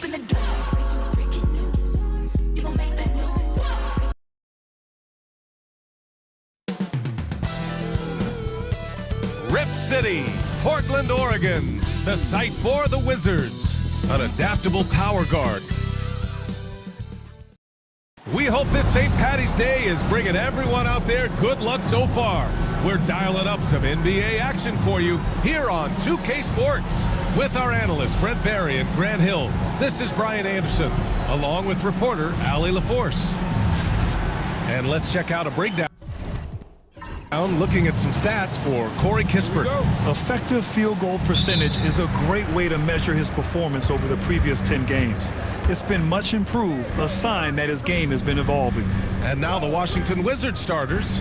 open the door. Breaking news. You gon' make the news. Rip City, Portland, Oregon, the site for the Wizards, an adaptable power guard. We hope this St. Paddy's Day is bringing everyone out there good luck so far. We're dialing up some NBA action for you here on 2K Sports. With our analysts Brent Barry and Grant Hill, this is Brian Anderson, along with reporter Allie LaForce. And let's check out a breakdown. Looking at some stats for Corey Kispert. Effective field goal percentage is a great way to measure his performance over the previous 10 games. It's been much improved, a sign that his game has been evolving. And now the Washington Wizards starters.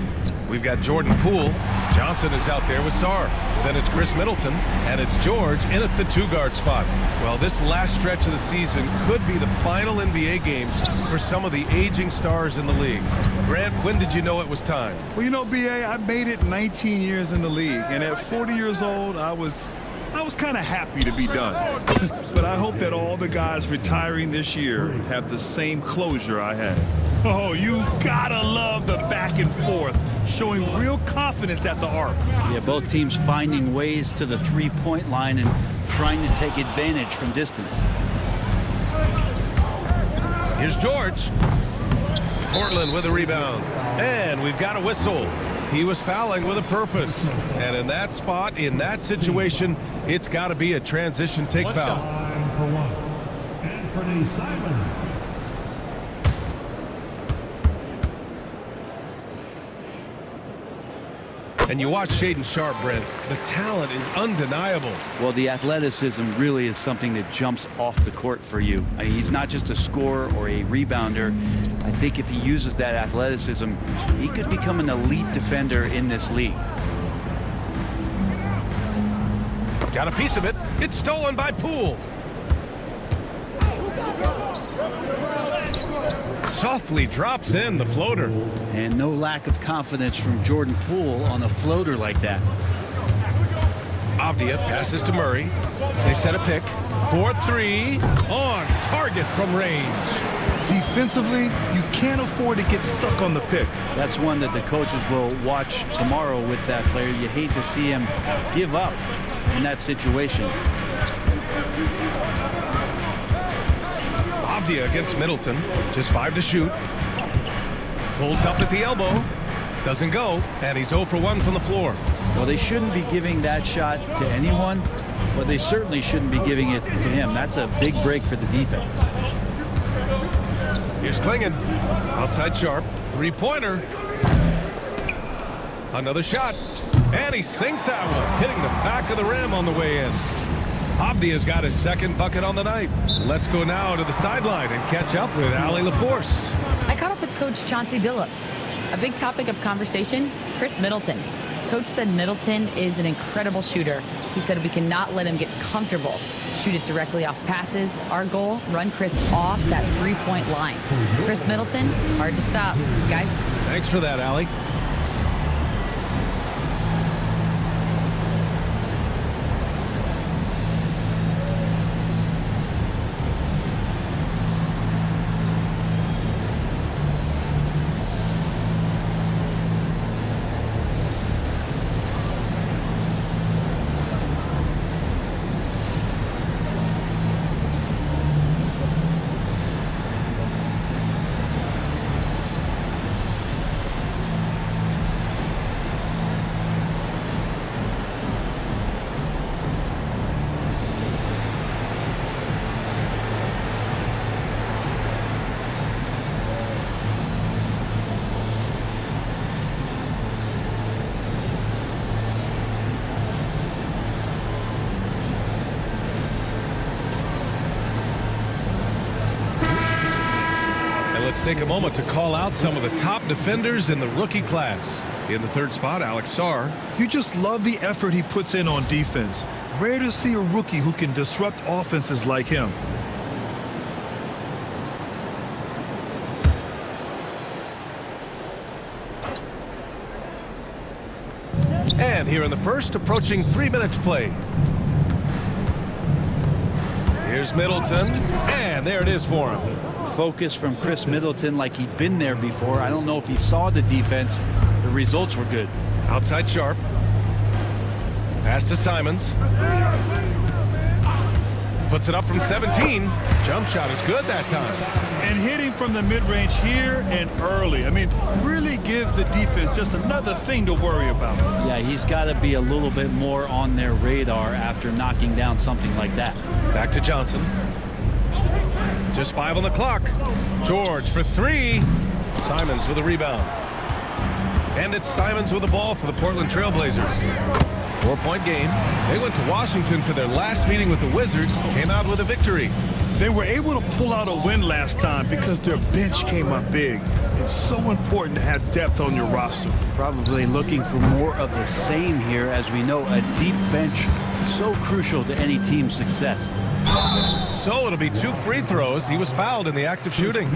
We've got Jordan Poole. Johnson is out there with Sarr. Then it's Chris Middleton, and it's George in at the two-guard spot. Well, this last stretch of the season could be the final NBA games for some of the aging stars in the league. Grant, when did you know it was time? Well, you know, B.A., I made it 19 years in the league, and at 40 years old, I was kind of happy to be done. But I hope that all the guys retiring this year have the same closure I had. Oh, you gotta love the back and forth, showing real confidence at the arc. Yeah, both teams finding ways to the three-point line and trying to take advantage from distance. Here's George. Portland with a rebound. And we've got a whistle. He was fouling with a purpose. And in that spot, in that situation, it's got to be a transition take foul. Line for one. Anthony Simons. And you watch Shaedon Sharpe, Brent. The talent is undeniable. Well, the athleticism really is something that jumps off the court for you. I mean, he's not just a scorer or a rebounder. I think if he uses that athleticism, he could become an elite defender in this league. Got a piece of it. It's stolen by Poole. Softly drops in the floater. And no lack of confidence from Jordan Poole on a floater like that. Avdia passes to Murray. They set a pick. 4-3 on target from range. Defensively, you can't afford to get stuck on the pick. That's one that the coaches will watch tomorrow with that player. You hate to see him give up in that situation. Avdia against Middleton. Just 5 to shoot. Pulls up at the elbow. Doesn't go. And he's 0 for 1 from the floor. Well, they shouldn't be giving that shot to anyone, but they certainly shouldn't be giving it to him. That's a big break for the defense. Here's Klingon. Outside Sharpe. Three-pointer. Another shot. And he sinks that one, hitting the back of the rim on the way in. Avdia's got his second bucket on the night. Let's go now to the sideline and catch up with Allie LaForce. I caught up with Coach Chauncey Billups. A big topic of conversation, Chris Middleton. Coach said Middleton is an incredible shooter. He said we cannot let him get comfortable. Shoot it directly off passes. Our goal, run Chris off that three-point line. Chris Middleton, hard to stop. Guys. Thanks for that, Allie. Let's take a moment to call out some of the top defenders in the rookie class. In the third spot, Alex Sarr. You just love the effort he puts in on defense. Rare to see a rookie who can disrupt offenses like him. And here in the first, approaching 3 minutes play. Here's Middleton, and there it is for him. Focus from Chris Middleton like he'd been there before. I don't know if he saw the defense. The results were good. Outside Sharp. Pass to Simons. Puts it up from 17. Jump shot is good that time. And hitting from the mid-range here and early. I mean, really gives the defense just another thing to worry about. Yeah, he's got to be a little bit more on their radar after knocking down something like that. Back to Johnson. Just 5 on the clock. George for 3. Simons with a rebound. And it's Simons with the ball for the Portland Trailblazers. 4-point game. They went to Washington for their last meeting with the Wizards. Came out with a victory. They were able to pull out a win last time because their bench came up big. It's so important to have depth on your roster. Probably looking for more of the same here. As we know, a deep bench so crucial to any team's success. So it'll be 2 free throws. He was fouled in the act of shooting.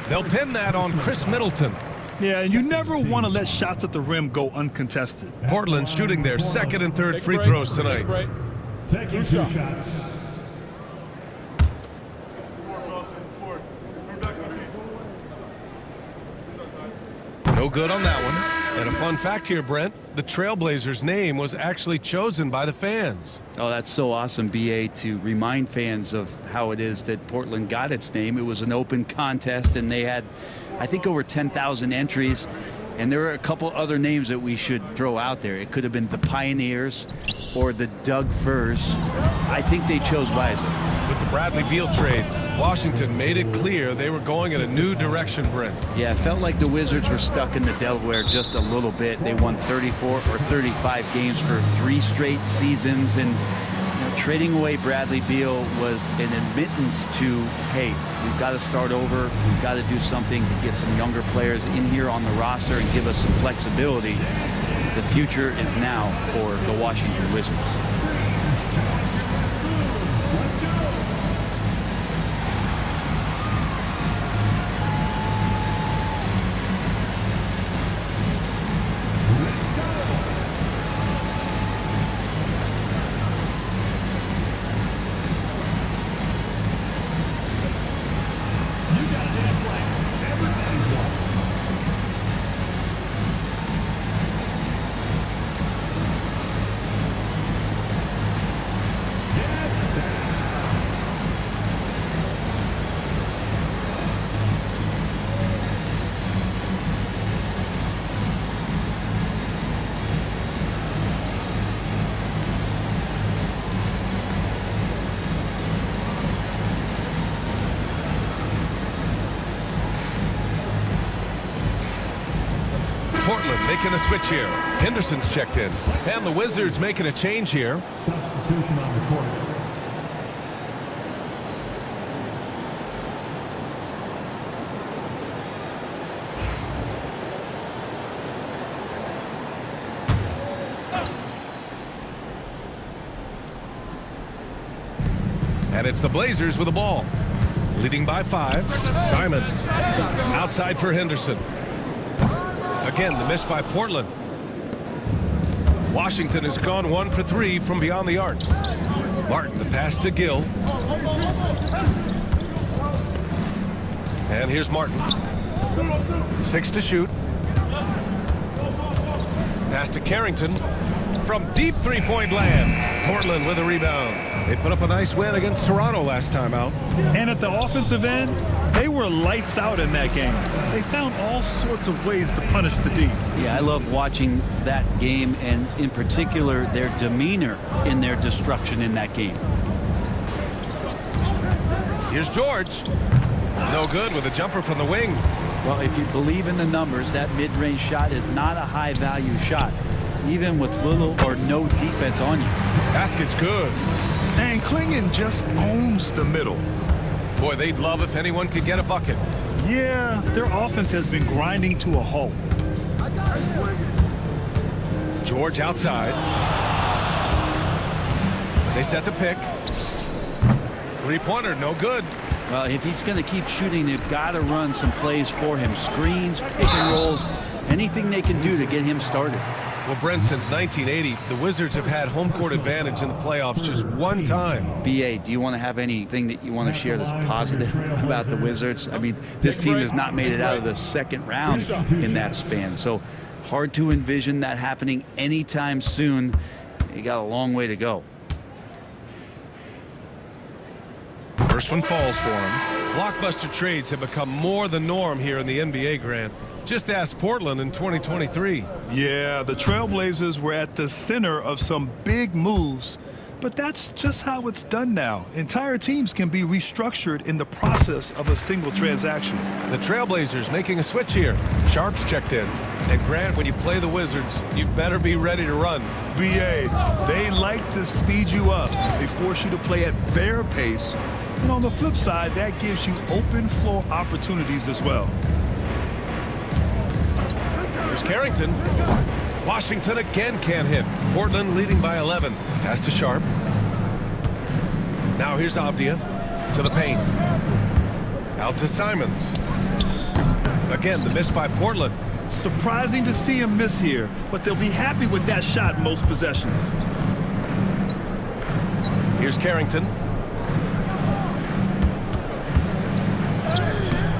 They'll pin that on Chris Middleton. Yeah, and you never want to let shots at the rim go uncontested. Portland shooting their 2nd and 3rd free throws tonight. Taking 2 shots. No good on that one. And a fun fact here, Brent, the Trailblazers' name was actually chosen by the fans. Oh, that's so awesome, BA, to remind fans of how it is that Portland got its name. It was an open contest, and they had, I think, over 10,000 entries. And there are a couple other names that we should throw out there. It could have been the Pioneers or the Doug Furs. I think they chose wisely. With the Bradley Beal trade, Washington made it clear they were going in a new direction, Brent. Yeah, it felt like the Wizards were stuck in the Delaware just a little bit. They won 34 or 35 games for 3 straight seasons, and trading away Bradley Beal was an admittance to, hey, we've got to start over. We've got to do something to get some younger players in here on the roster and give us some flexibility. The future is now for the Washington Wizards. Portland making a switch here. Henderson's checked in. And the Wizards making a change here. Substitution on the court. And it's the Blazers with the ball. Leading by 5. Simons. Outside for Henderson. Again, the miss by Portland. Washington has gone 1 for 3 from beyond the arc. Martin, the pass to Gill. And here's Martin. 6 to shoot. Pass to Carrington. From deep 3-point land. Portland with a rebound. They put up a nice win against Toronto last time out. And at the offensive end, they were lights out in that game. They found all sorts of ways to punish the D. Yeah, I love watching that game, and in particular, their demeanor in their destruction in that game. Here's George. No good with a jumper from the wing. Well, if you believe in the numbers, that mid-range shot is not a high-value shot, even with little or no defense on you. Basket's good. And Klingon just owns the middle. Boy, they'd love if anyone could get a bucket. Yeah, their offense has been grinding to a halt. George outside. They set the pick. 3-pointer, no good. Well, if he's going to keep shooting, they've got to run some plays for him. Screens, pick and rolls, anything they can do to get him started. Well, Brent, since 1980, the Wizards have had home court advantage in the playoffs just one time. BA, do you want to have anything that you want to share that's positive about the Wizards? I mean, this team has not made it out of the second round in that span, so hard to envision that happening anytime soon. You got a long way to go. First one falls for him. Blockbuster trades have become more the norm here in the NBA, Grant. Just ask Portland in 2023. Yeah, the Trailblazers were at the center of some big moves, but that's just how it's done now. Entire teams can be restructured in the process of a single transaction. The Trailblazers making a switch here. Sharp's checked in. And Grant, when you play the Wizards, you better be ready to run. BA, they like to speed you up. They force you to play at their pace. And on the flip side, that gives you open floor opportunities as well. Here's Carrington. Washington again can't hit. Portland leading by 11. Pass to Sharp. Now here's Avdia to the paint. Out to Simons. Again, the miss by Portland. Surprising to see him miss here, but they'll be happy with that shot most possessions. Here's Carrington.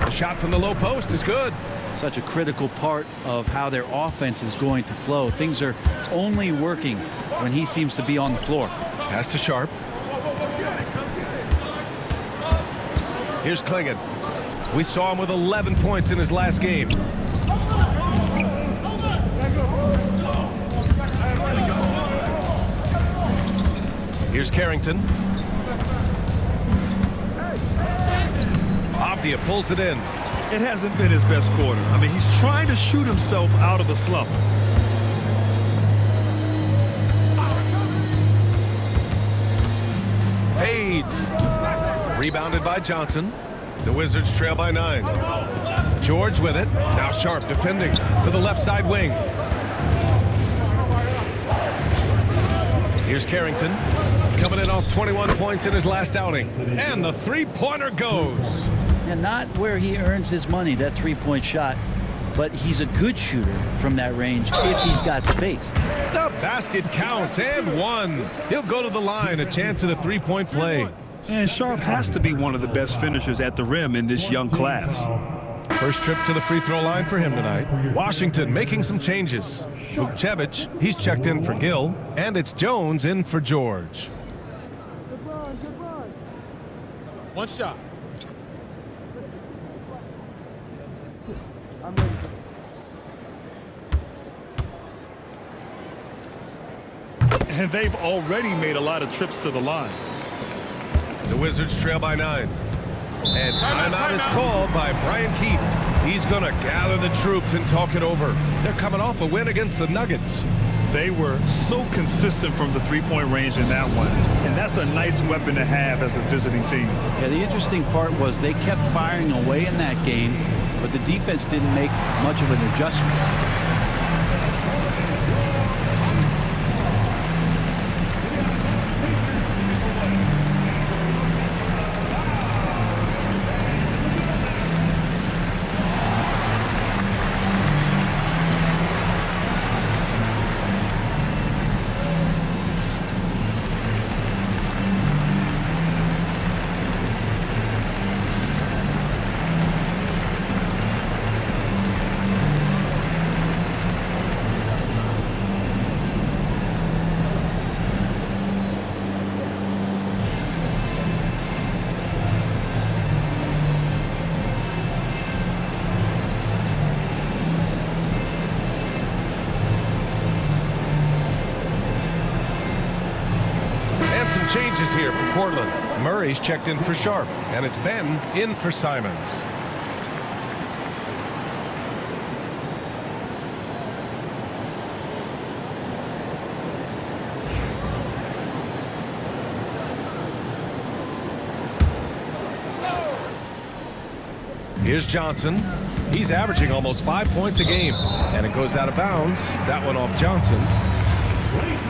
The shot from the low post is good. Such a critical part of how their offense is going to flow. Things are only working when he seems to be on the floor. Pass to Sharp. Here's Klingon. We saw him with 11 points in his last game. Here's Carrington. Avdia pulls it in. It hasn't been his best quarter. I mean, he's trying to shoot himself out of the slump. Fades. Rebounded by Johnson. The Wizards trail by 9. George with it. Now Sharp defending to the left side wing. Here's Carrington. Coming in off 21 points in his last outing. And the three-pointer goes. And not where he earns his money, that three-point shot, but he's a good shooter from that range if he's got space. The basket counts and one. He'll go to the line, a chance at a three-point play. And Sharp has to be one of the best finishers at the rim in this young class. First trip to the free throw line for him tonight. Washington making some changes. Vukcevic, he's checked in for Gill, and it's Jones in for George. One shot. And they've already made a lot of trips to the line. The Wizards trail by 9. And timeout is called by Brian Keefe. He's going to gather the troops and talk it over. They're coming off a win against the Nuggets. They were so consistent from the three-point range in that one. And that's a nice weapon to have as a visiting team. Yeah, the interesting part was they kept firing away in that game, but the defense didn't make much of an adjustment. Some changes here for Portland. Murray's checked in for Sharp, and it's Ben in for Simons. Here's Johnson. He's averaging almost 5 points a game, and it goes out of bounds. That one off Johnson.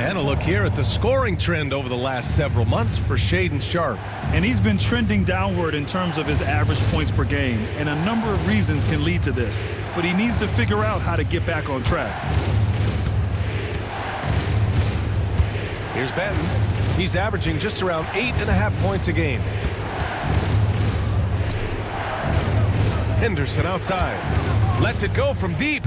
And a look here at the scoring trend over the last several months for Shaedon Sharp. And he's been trending downward in terms of his average points per game, and a number of reasons can lead to this. But he needs to figure out how to get back on track. Here's Benton. He's averaging just around 8.5 points a game. Henderson outside. Lets it go from deep.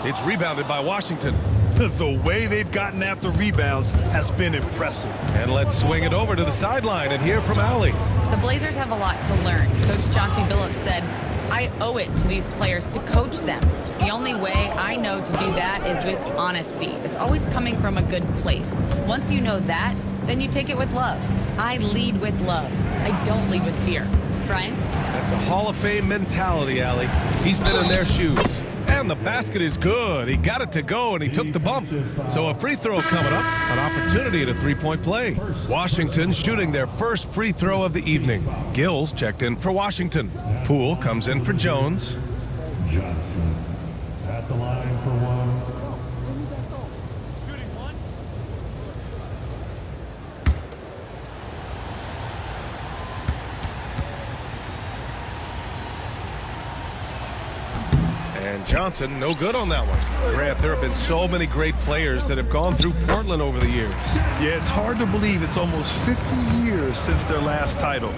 It's rebounded by Washington. The way they've gotten after rebounds has been impressive. And let's swing it over to the sideline and hear from Allie. The Blazers have a lot to learn. Coach Chauncey Billups said, I owe it to these players to coach them. The only way I know to do that is with honesty. It's always coming from a good place. Once you know that, then you take it with love. I lead with love. I don't lead with fear. Brian? That's a Hall of Fame mentality, Allie. He's been in their shoes. And the basket is good. He got it to go, and he took the bump. So a free throw coming up, an opportunity at a three-point play. Washington shooting their first free throw of the evening. Gills checked in for Washington. Poole comes in for Jones. Johnson at the line for one. And Johnson, no good on that one. Grant, there have been so many great players that have gone through Portland over the years. Yeah, it's hard to believe it's almost 50 years since their last title.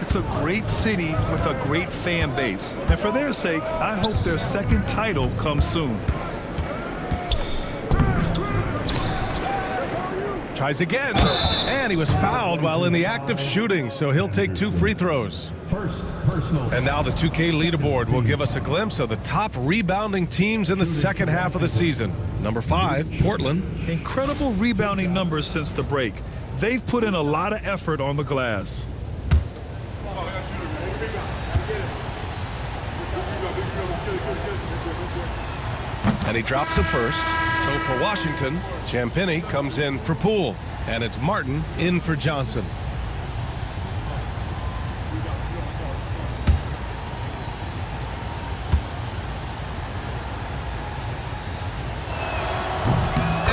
It's a great city with a great fan base. And for their sake, I hope their second title comes soon. Tries again, and he was fouled while in the act of shooting, so he'll take 2 free throws. First personal. And now the 2K leaderboard will give us a glimpse of the top rebounding teams in the second half of the season. Number 5, Portland. Incredible rebounding numbers since the break. They've put in a lot of effort on the glass. And he drops the first. So for Washington, Champagnie comes in for Poole. And it's Martin in for Johnson.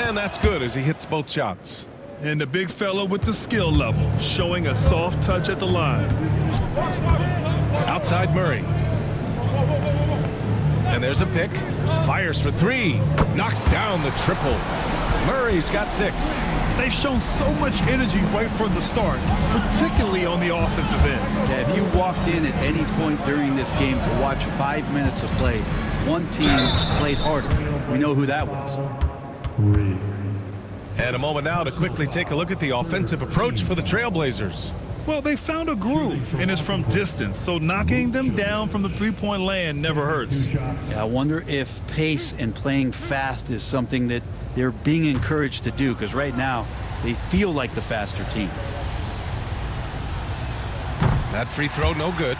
And that's good as he hits both shots. And the big fella with the skill level, showing a soft touch at the line. Outside Murray. And there's a pick. Fires for 3. Knocks down the triple. Murray's got 6. They've shown so much energy right from the start, particularly on the offensive end. Yeah, if you walked in at any point during this game to watch 5 minutes of play, one team played harder. We know who that was. And a moment now to quickly take a look at the offensive approach for the Trailblazers. Well, they found a groove, and it's from distance, so knocking them down from the three-point land never hurts. Yeah, I wonder if pace and playing fast is something that they're being encouraged to do, because right now they feel like the faster team. That free throw no good.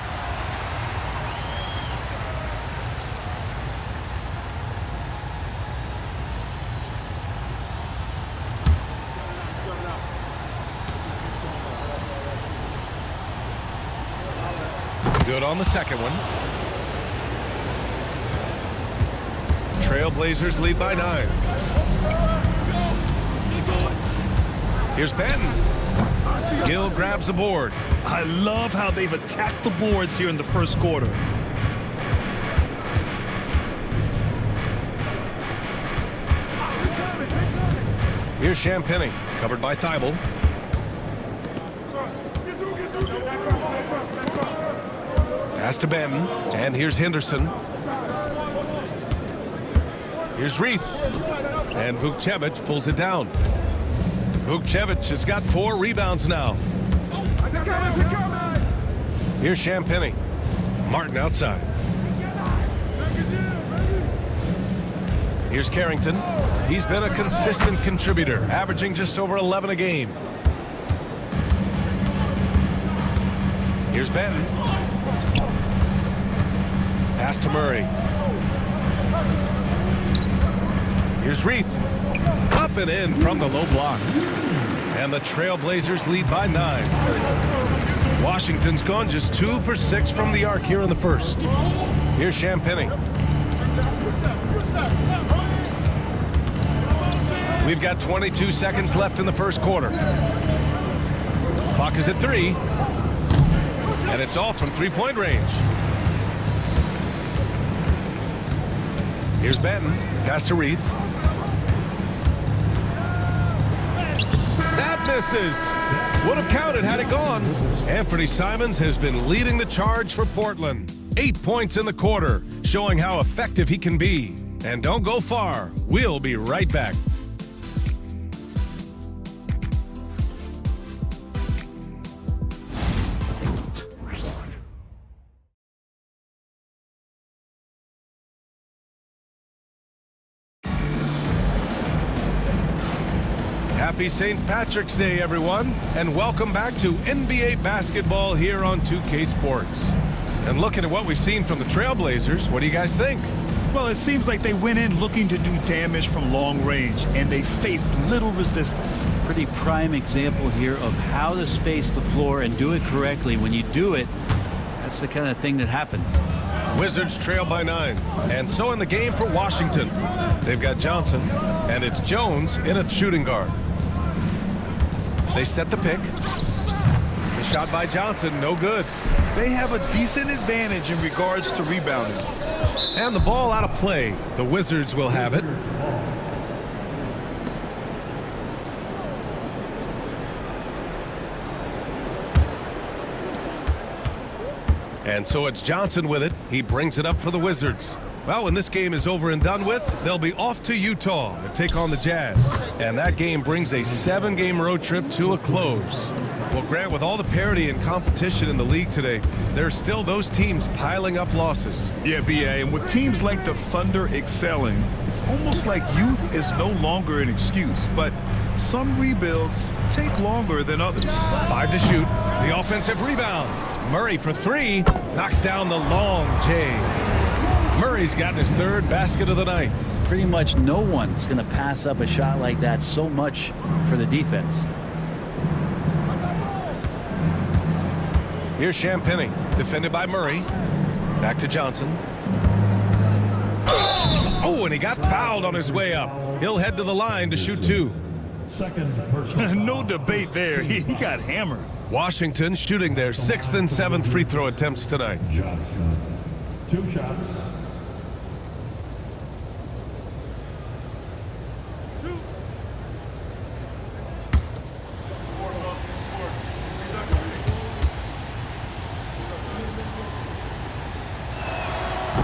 Good on the second one. Trailblazers lead by 9. Here's Benton. Gill grabs the board. I love how they've attacked the boards here in the first quarter. Here's Champagnie, covered by Thibault. Pass to Benton, and here's Henderson. Here's Reith, and Vukcevic pulls it down. Vukcevic has got 4 rebounds now. Here's Champagnie. Martin outside. Here's Carrington. He's been a consistent contributor, averaging just over 11 a game. Here's Benton. Pass to Murray. Here's Reith. Up and in from the low block. And the Trailblazers lead by 9. Washington's gone just 2 for 6 from the arc here in the first. Here's Champagnie. We've got 22 seconds left in the first quarter. Clock is at 3. And it's all from three-point range. Here's Benton. Pass to Reith. That misses. Would have counted had it gone. Anthony Simons has been leading the charge for Portland. 8 points in the quarter, showing how effective he can be. And don't go far. We'll be right back. Happy St. Patrick's Day, everyone, and welcome back to NBA basketball here on 2K Sports. And looking at what we've seen from the Trailblazers, what do you guys think? Well, it seems like they went in looking to do damage from long range, and they faced little resistance. Pretty prime example here of how to space the floor and do it correctly. When you do it, that's the kind of thing that happens. Wizards trail by 9, and so in the game for Washington. They've got Johnson, and it's Jones in a shooting guard. They set the pick. The shot by Johnson, no good. They have a decent advantage in regards to rebounding. And the ball out of play. The Wizards will have it. And so it's Johnson with it. He brings it up for the Wizards. Well, when this game is over and done with, they'll be off to Utah to take on the Jazz. And that game brings a 7-game road trip to a close. Well, Grant, with all the parity and competition in the league today, there are still those teams piling up losses. Yeah, BA, and with teams like the Thunder excelling, it's almost like youth is no longer an excuse. But some rebuilds take longer than others. 5 to shoot. The offensive rebound. Murray for 3. Knocks down the long J. Murray's gotten his 3rd basket of the night. Pretty much no one's going to pass up a shot like that so much for the defense. Here's Champagny, defended by Murray. Back to Johnson. Oh, and he got fouled on his way up. He'll head to the line to shoot 2. Second personal No foul. debate there. He got hammered. Washington shooting their 6th and 7th free throw attempts tonight. Johnson. 2 shots.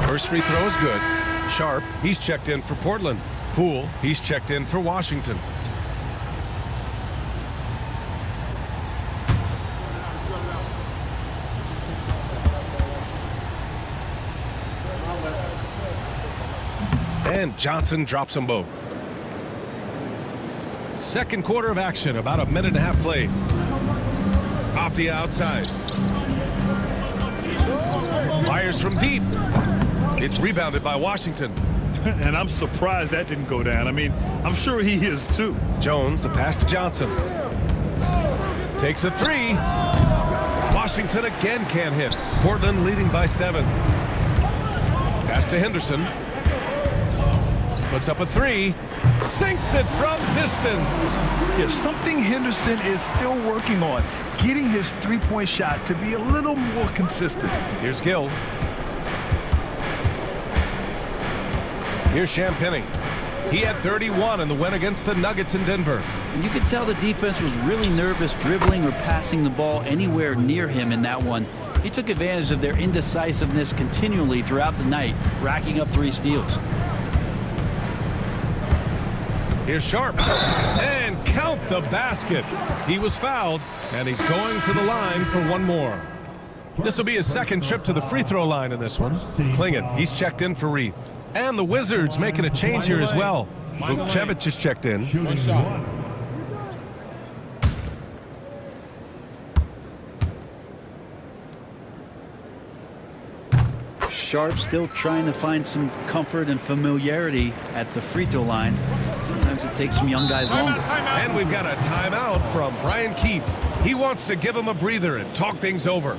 First free throw is good. Sharp, he's checked in for Portland. Poole, he's checked in for Washington. And Johnson drops them both. Second quarter of action, about a minute and a half played. Off the outside. Fires from deep. It's rebounded by Washington. And I'm surprised that didn't go down. I mean, I'm sure he is too. Jones, the pass to Johnson. Takes a 3. Washington again can't hit. Portland leading by 7. Pass to Henderson. Puts up a 3. Sinks it from distance. Yeah, something Henderson is still working on. Getting his three-point shot to be a little more consistent. Here's Gill. Here's Champagny. He had 31 in the win against the Nuggets in Denver. And you could tell the defense was really nervous dribbling or passing the ball anywhere near him in that one. He took advantage of their indecisiveness continually throughout the night, racking up 3 steals. Here's Sharp. And count the basket. He was fouled, and he's going to the line for one more. This will be his 2nd trip to the free throw line in this one. Klingon, he's checked in for Reith. And the Wizards making a change here as well. Vukcevic is checked in. Shooting shot. 1. Sharp still trying to find some comfort and familiarity at the free throw line. Sometimes it takes some young guys longer. And we've got a timeout from Brian Keefe. He wants to give him a breather and talk things over.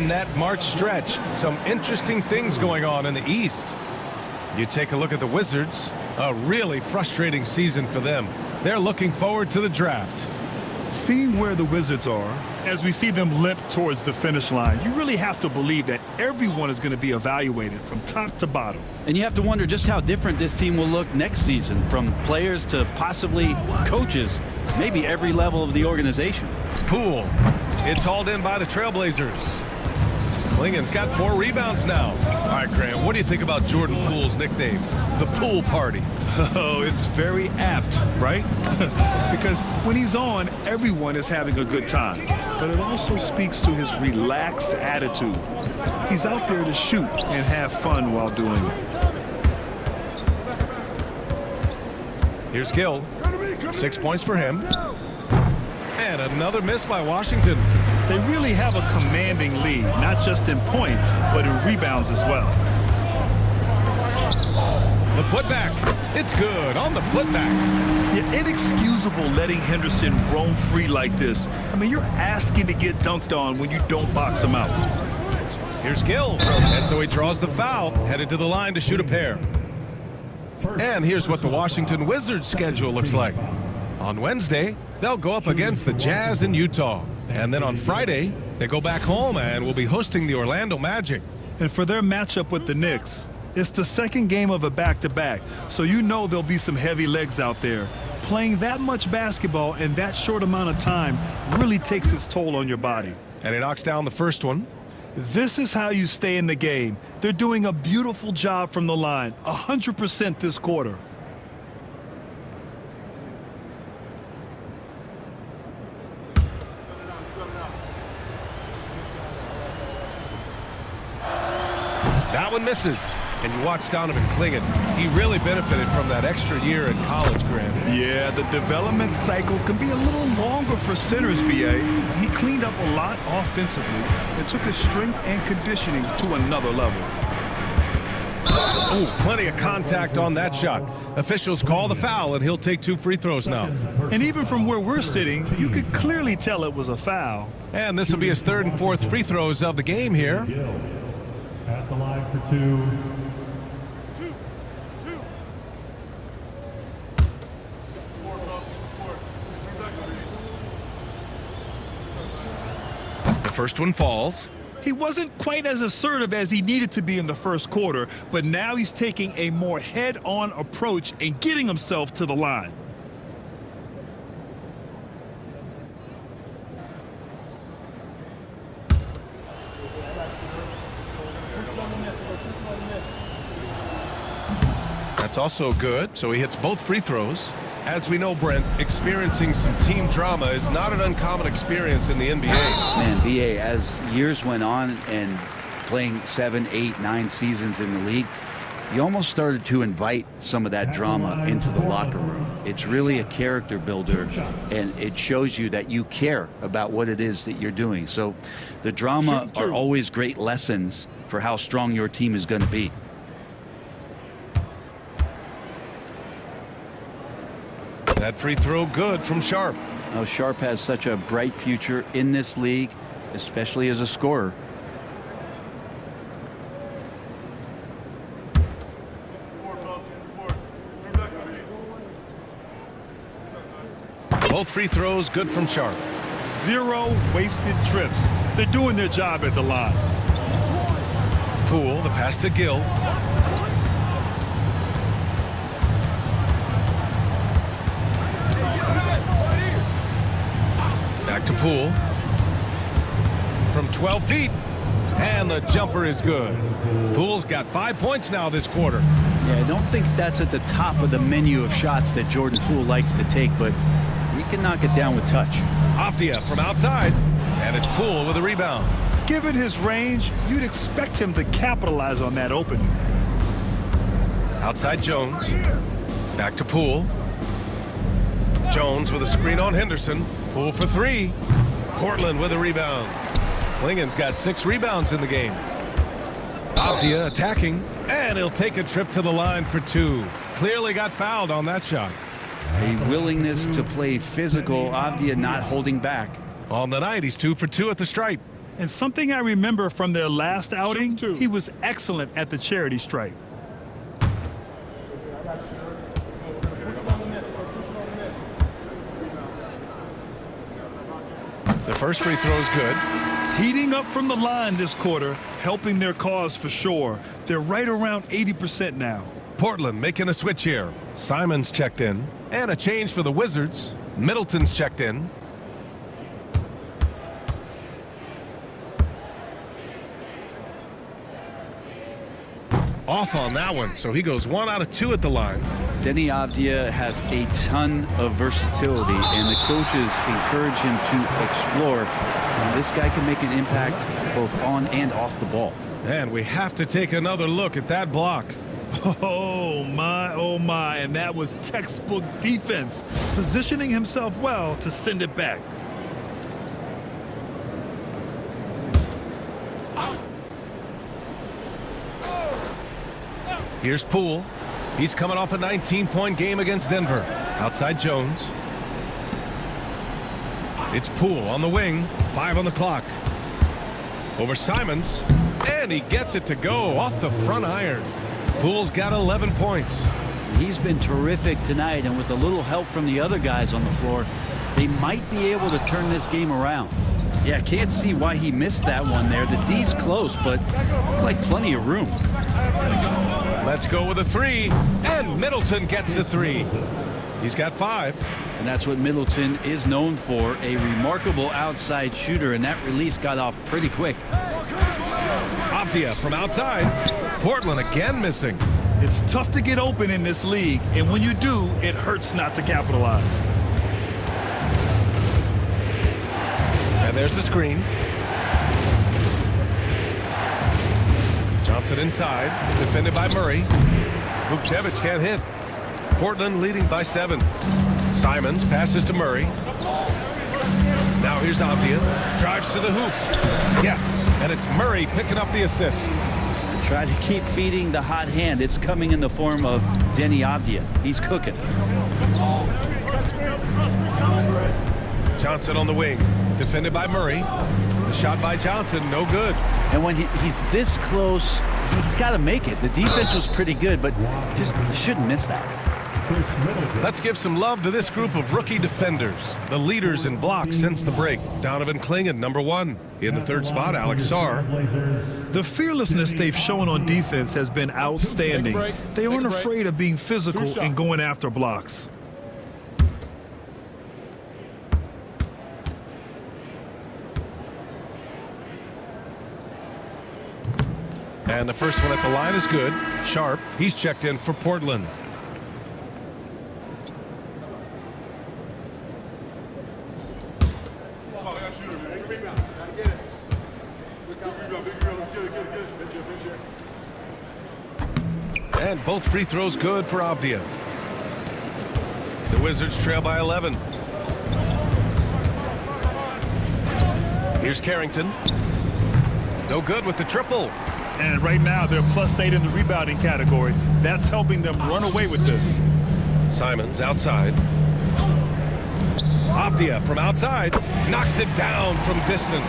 in that March stretch, some interesting things going on in the East. You take a look at the Wizards, a really frustrating season for them. They're looking forward to the draft. Seeing where the Wizards are, as we see them limp towards the finish line, you really have to believe that everyone is going to be evaluated from top to bottom. And you have to wonder just how different this team will look next season, from players to possibly coaches, maybe every level of the organization. Poole. It's hauled in by the Trailblazers. Klingen's got 4 rebounds now. All right, Grant, what do you think about Jordan Poole's nickname, the Pool Party? Oh, it's very apt, right? Because when he's on, everyone is having a good time. But it also speaks to his relaxed attitude. He's out there to shoot and have fun while doing it. Here's Gill. 6 points for him. And another miss by Washington. They really have a commanding lead, not just in points, but in rebounds as well. The putback. It's good on the putback. Yeah, inexcusable letting Henderson roam free like this. I mean, you're asking to get dunked on when you don't box him out. Here's Gill. And so he draws the foul, headed to the line to shoot a pair. And here's what the Washington Wizards schedule looks like. On Wednesday, they'll go up against the Jazz in Utah. And then on Friday, they go back home and will be hosting the Orlando Magic. And for their matchup with the Knicks, it's the second game of a back-to-back, so you know there'll be some heavy legs out there. Playing that much basketball in that short amount of time really takes its toll on your body. And he knocks down the first one. This is how you stay in the game. They're doing a beautiful job from the line, 100% this quarter. That one misses. And you watch Donovan Klingen. He really benefited from that extra year in college, Grant. Yeah, the development cycle can be a little longer for centers, B.A. He cleaned up a lot offensively and took his strength and conditioning to another level. Oh, plenty of contact on that shot. Officials call the foul, and he'll take 2 free throws now. And even from where we're sitting, you could clearly tell it was a foul. And this will be his 3rd and 4th free throws of the game here. At the line for 2. The first one falls. He wasn't quite as assertive as he needed to be in the first quarter, but now he's taking a more head-on approach and getting himself to the line. That's also good, so he hits both free throws. As we know, Brent, experiencing some team drama is not an uncommon experience in the NBA. Man, BA, as years went on and playing 7, 8, 9 seasons in the league, you almost started to invite some of that drama into the locker room. It's really a character builder, and it shows you that you care about what it is that you're doing. So the drama are always great lessons for how strong your team is going to be. That free throw good from Sharp. Now, Sharp has such a bright future in this league, especially as a scorer. Both free throws good from Sharp. 0 wasted trips. They're doing their job at the line. Poole, the pass to Gill. Back to Poole. From 12 feet. And the jumper is good. Poole's got 5 points now this quarter. Yeah, I don't think that's at the top of the menu of shots that Jordan Poole likes to take, but he can knock it down with touch. Avdia from outside. And it's Poole with a rebound. Given his range, you'd expect him to capitalize on that opening. Outside Jones. Back to Poole. Jones with a screen on Henderson. Poole for 3. Portland with a rebound. Klingen's got 6 rebounds in the game. Avdia attacking, and he'll take a trip to the line for 2. Clearly got fouled on that shot. A willingness to play physical, Avdia not holding back. On the night, he's 2 for 2 at the stripe. And something I remember from their last outing, Shoot two. he was excellent at the charity stripe. The first free throw is good. Heating up from the line this quarter, helping their cause for sure. They're right around 80% now. Portland making a switch here. Simons checked in. And a change for the Wizards. Middleton's checked in. Off on that one, so he goes 1 out of 2 at the line. Denny Avdia has a ton of versatility, and the coaches encourage him to explore. And this guy can make an impact both on and off the ball. And we have to take another look at that block. Oh my, and that was textbook defense, positioning himself well to send it back. Here's Poole. He's coming off a 19-point game against Denver. Outside Jones. It's Poole on the wing. 5 on the clock. Over Simons. And he gets it to go off the front iron. Poole's got 11 points. He's been terrific tonight, and with a little help from the other guys on the floor, they might be able to turn this game around. Yeah, can't see why he missed that one there. The D's close, but looked like plenty of room. Let's go with a 3. And Middleton gets a 3. He's got 5. And that's what Middleton is known for, a remarkable outside shooter, and that release got off pretty quick. Avdia from outside. Portland again missing. It's tough to get open in this league, and when you do, it hurts not to capitalize. And there's the screen. Johnson inside, defended by Murray. Vukcevic can't hit. Portland leading by 7. Simons passes to Murray. Now here's Avdia. Drives to the hoop. Yes, and it's Murray picking up the assist. Try to keep feeding the hot hand. It's coming in the form of Denny Avdia. He's cooking. Johnson on the wing, defended by Murray. The shot by Johnson, no good. And when he's this close, he's got to make it. The defense was pretty good, but just shouldn't miss that. Let's give some love to this group of rookie defenders, the leaders in blocks since the break. Donovan Clingan, number 1. In the 3rd spot, Alex Sarr. The fearlessness they've shown on defense has been outstanding. They aren't afraid of being physical and going after blocks. And the first one at the line is good. Sharp, he's checked in for Portland. And both free throws good for Avdia. The Wizards trail by 11. Here's Carrington. No good with the triple. And right now, they're +8 in the rebounding category. That's helping them run away with this. Simons outside. Avdia from outside. Knocks it down from distance.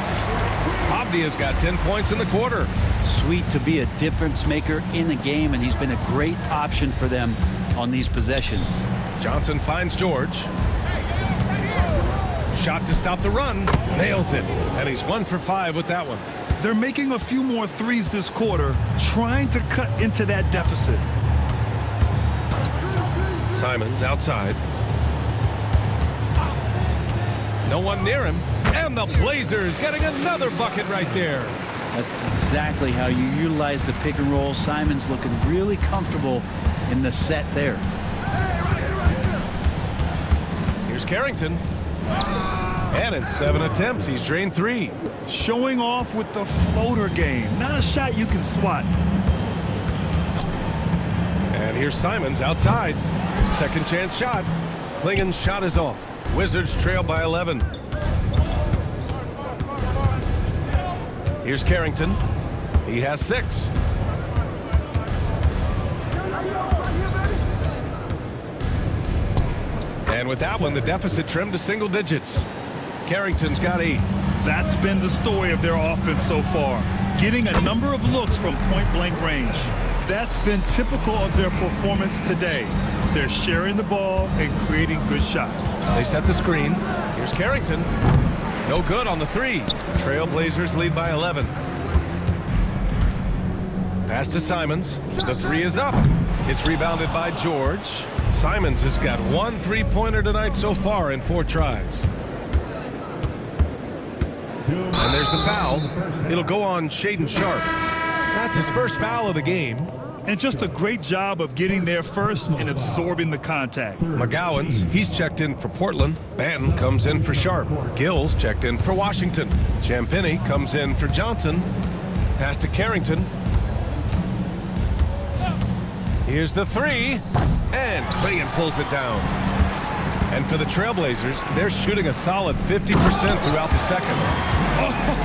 Avdia's got 10 points in the quarter. Sweet to be a difference maker in the game, and he's been a great option for them on these possessions. Johnson finds George. Shot to stop the run. Nails it. And he's 1 for 5 with that one. They're making a few more threes this quarter, trying to cut into that deficit. Simons outside. No one near him. And the Blazers getting another bucket right there. That's exactly how you utilize the pick and roll. Simons looking really comfortable in the set there. Here's Carrington. And in 7 attempts, he's drained 3. Showing off with the floater game. Not a shot you can swat. And here's Simons outside. Second chance shot. Clingan's shot is off. Wizards trail by 11. Here's Carrington. He has 6. And with that one, the deficit trimmed to single digits. Carrington's got 8. That's been the story of their offense so far, getting a number of looks from point-blank range. That's been typical of their performance today. They're sharing the ball and creating good shots. They set the screen. Here's Carrington. No good on the three. Trailblazers lead by 11. Pass to Simons. The three is up. It's rebounded by George. Simons has got one three-pointer tonight so far in 4 tries. And there's the foul. It'll go on Shaedon Sharpe. That's his first foul of the game. And just a great job of getting there first and absorbing the contact. McGowan's, he's checked in for Portland. Banton comes in for Sharpe. Gills checked in for Washington. Champagnie comes in for Johnson. Pass to Carrington. Here's the three. And Clayton pulls it down. And for the Trailblazers, they're shooting a solid 50% throughout the second.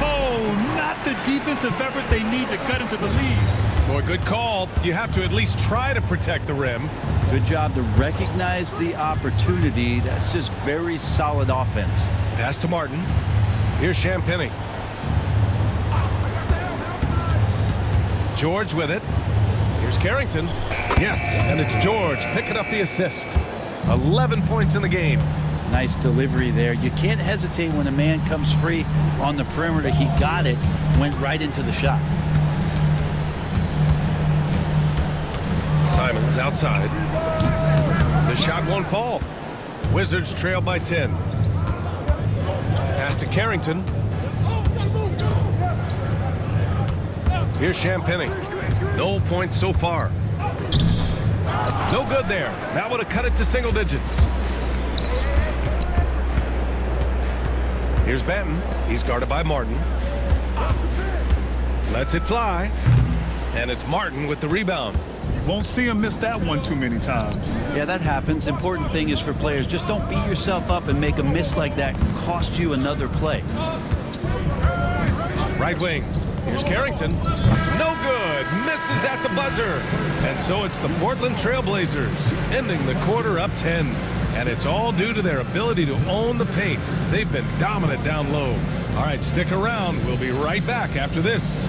Oh, not the defensive effort they need to cut into the lead. Boy, good call. You have to at least try to protect the rim. Good job to recognize the opportunity. That's just very solid offense. Pass to Martin. Here's Champagnie. George with it. Here's Carrington. Yes, and it's George picking up the assist. 11 points in the game. Nice delivery there. You can't hesitate when a man comes free on the perimeter. He got it, went right into the shot. Simons outside. The shot won't fall. Wizards trail by 10. Pass to Carrington. Here's Champagnie. No points so far. No good there. That would have cut it to single digits. Here's Banton. He's guarded by Martin. Lets it fly. And it's Martin with the rebound. Won't see him miss that one too many times. Yeah, that happens. Important thing is for players, just don't beat yourself up and make a miss like that cost you another play. Right wing. Here's Carrington. No good. Misses at the buzzer. And so it's the Portland Trailblazers ending the quarter up 10. And it's all due to their ability to own the paint. They've been dominant down low. All right, stick around. We'll be right back after this.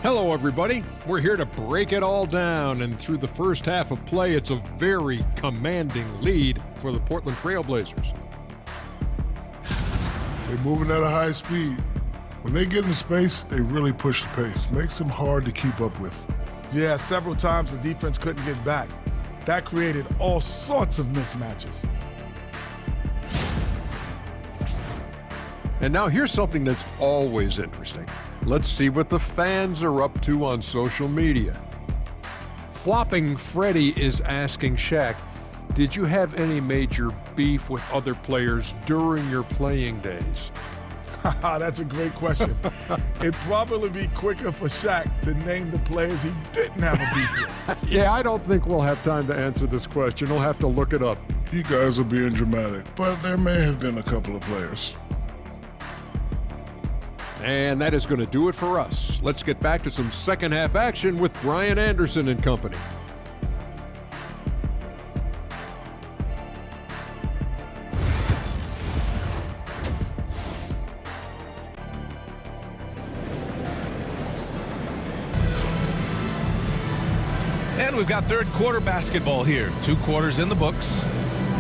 Hello, everybody. We're here to break it all down, and through the first half of play, it's a very commanding lead for the Portland Trailblazers. They're moving at a high speed. When they get in space, they really push the pace. Makes them hard to keep up with. Yeah, several times the defense couldn't get back. That created all sorts of mismatches. And now here's something that's always interesting. Let's see what the fans are up to on social media. Flopping Freddy is asking Shaq, did you have any major beef with other players during your playing days? That's a great question. It'd probably be quicker for Shaq to name the players he didn't have a beef with. Yeah, I don't think we'll have time to answer this question. We'll have to look it up. You guys are being dramatic, but there may have been a couple of players. And that is going to do it for us. Let's get back to some second half action with Brian Anderson and company. And we've got third quarter basketball here. 2 quarters in the books.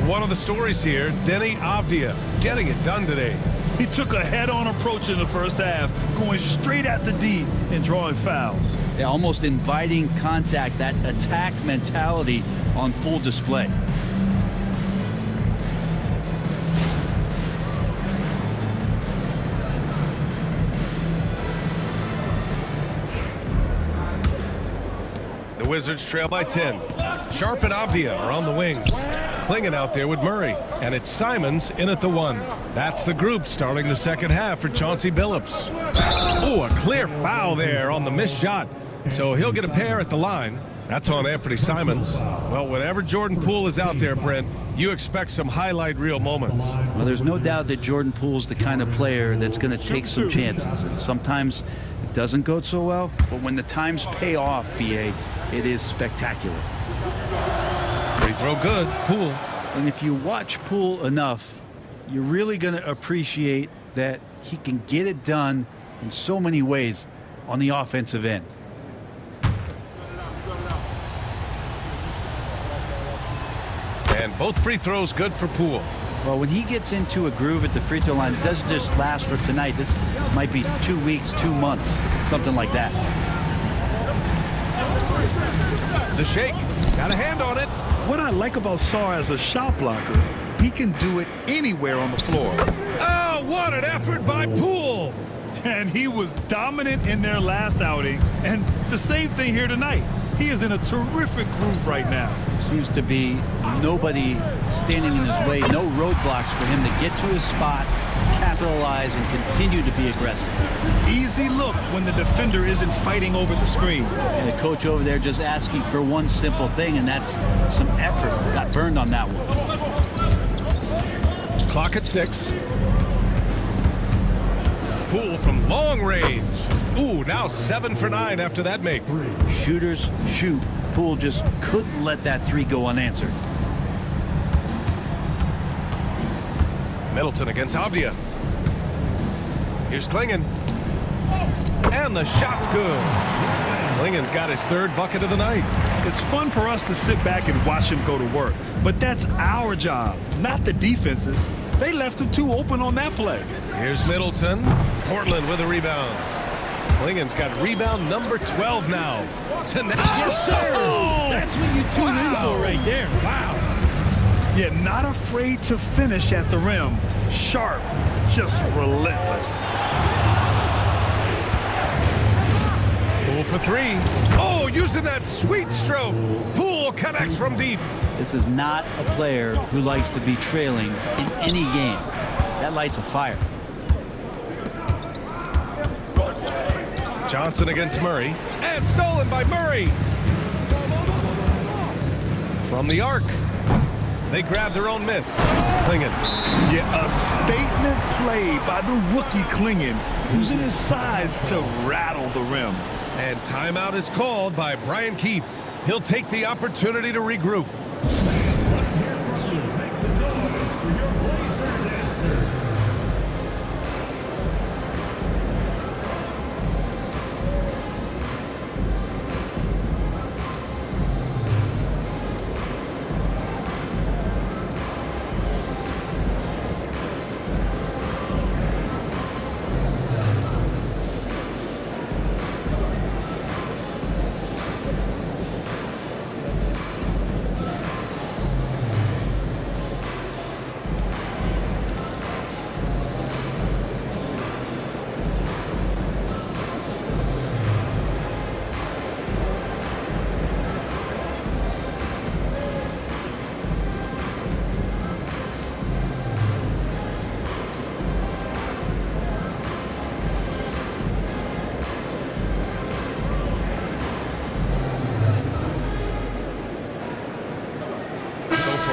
One of the stories here, Denny Avdia getting it done today. He took a head-on approach in the first half, going straight at the D and drawing fouls. Yeah, almost inviting contact, that attack mentality on full display. The Wizards trail by 10. Sharpe and Avdia are on the wings. Klingin out there with Murray. And it's Simons in at the 1. That's the group starting the second half for Chauncey Billups. Oh, a clear foul there on the missed shot. So he'll get a pair at the line. That's on Anthony Simons. Well, whenever Jordan Poole is out there, Brent, you expect some highlight reel moments. Well, there's no doubt that Jordan Poole's the kind of player that's going to take some chances. And sometimes it doesn't go so well, but when the times pay off, BA, it is spectacular. Free throw good, Poole. And if you watch Poole enough, you're really going to appreciate that he can get it done in so many ways on the offensive end. And both free throws good for Poole. Well, when he gets into a groove at the free throw line, it doesn't just last for tonight. This might be 2 weeks, 2 months, something like that. The shake. Got a hand on it. What I like about Sarr as a shot blocker, he can do it anywhere on the floor. Oh, what an effort by Poole. And he was dominant in their last outing. And the same thing here tonight. He is in a terrific groove right now. Seems to be nobody standing in his way, no roadblocks for him to get to his spot, capitalize, and continue to be aggressive. Easy look when the defender isn't fighting over the screen. And the coach over there just asking for one simple thing, and that's some effort. Got burned on that one. Clock at 6. Poole from long range. Ooh, now 7 for 9 after that make. Shooters shoot. Poole just couldn't let that three go unanswered. Middleton against Avdia. Here's Klingon. And the shot's good. Klingon's got his 3rd bucket of the night. It's fun for us to sit back and watch him go to work. But that's our job, not the defense's. They left him too open on that play. Here's Middleton. Portland with a rebound. Klingon's got rebound number 12 now. Yes, sir! Oh! That's what you tune in for right there. Wow. Yeah, not afraid to finish at the rim. Sharp, just relentless. Poole for 3. Oh, using that sweet stroke. Poole connects from deep. This is not a player who likes to be trailing in any game. That lights a fire. Johnson against Murray. And stolen by Murray. From the arc. They grab their own miss. Klingon. Yeah, a statement play by the rookie Klingon, using his size to rattle the rim. And timeout is called by Brian Keefe. He'll take the opportunity to regroup.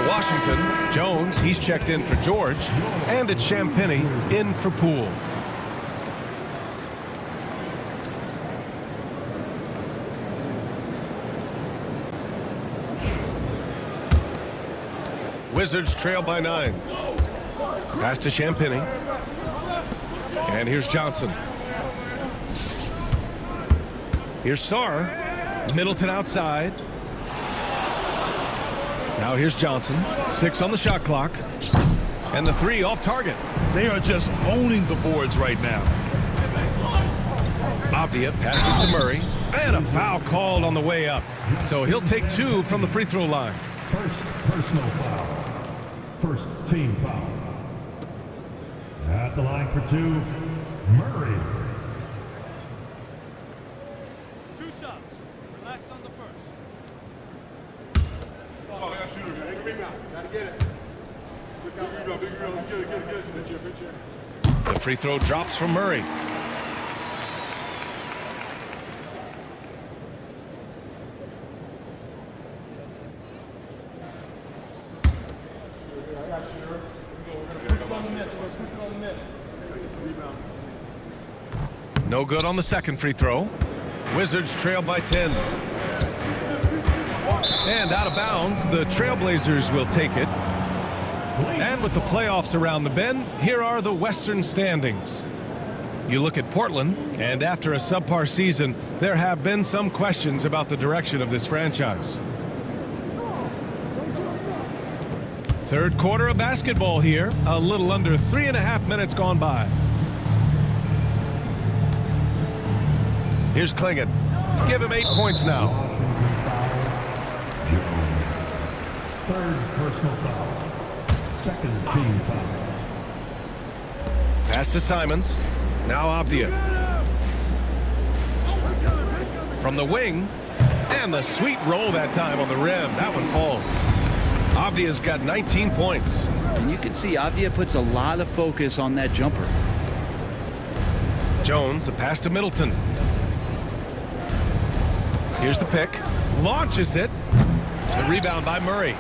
Washington, Jones, he's checked in for George, and it's Champagnie in for Poole. Wizards trail by 9. Pass to Champagnie. And here's Johnson. Here's Sarr. Middleton outside. Now here's Johnson. 6 on the shot clock. And the 3 off target. They are just owning the boards right now. Avdia passes to Murray. And a foul called on the way up. So he'll take 2 from the free throw line. First personal foul. First team foul. At the line for 2, Murray. 2 shots. Relax on the first. Oh, I got shooter, man. Big rebound. Gotta get it. Big rebound, big rebound. Let's get it, get it, get it. Good chip, good chip. The free throw drops from Murray. No good on the second free throw. Wizards trail by 10. And out of bounds, the Trailblazers will take it. And with the playoffs around the bend, here are the Western standings. You look at Portland, and after a subpar season, there have been some questions about the direction of this franchise. Third quarter of basketball here, a little under 3.5 minutes gone by. Here's Klingon. Give him 8 points now. Third personal foul. Second team foul. Pass to Simons. Now Avdia. From the wing. And the sweet roll that time on the rim. That one falls. Avdia's got 19 points. And you can see Avdia puts a lot of focus on that jumper. Jones, the pass to Middleton. Here's the pick. Launches it. The rebound by Murray.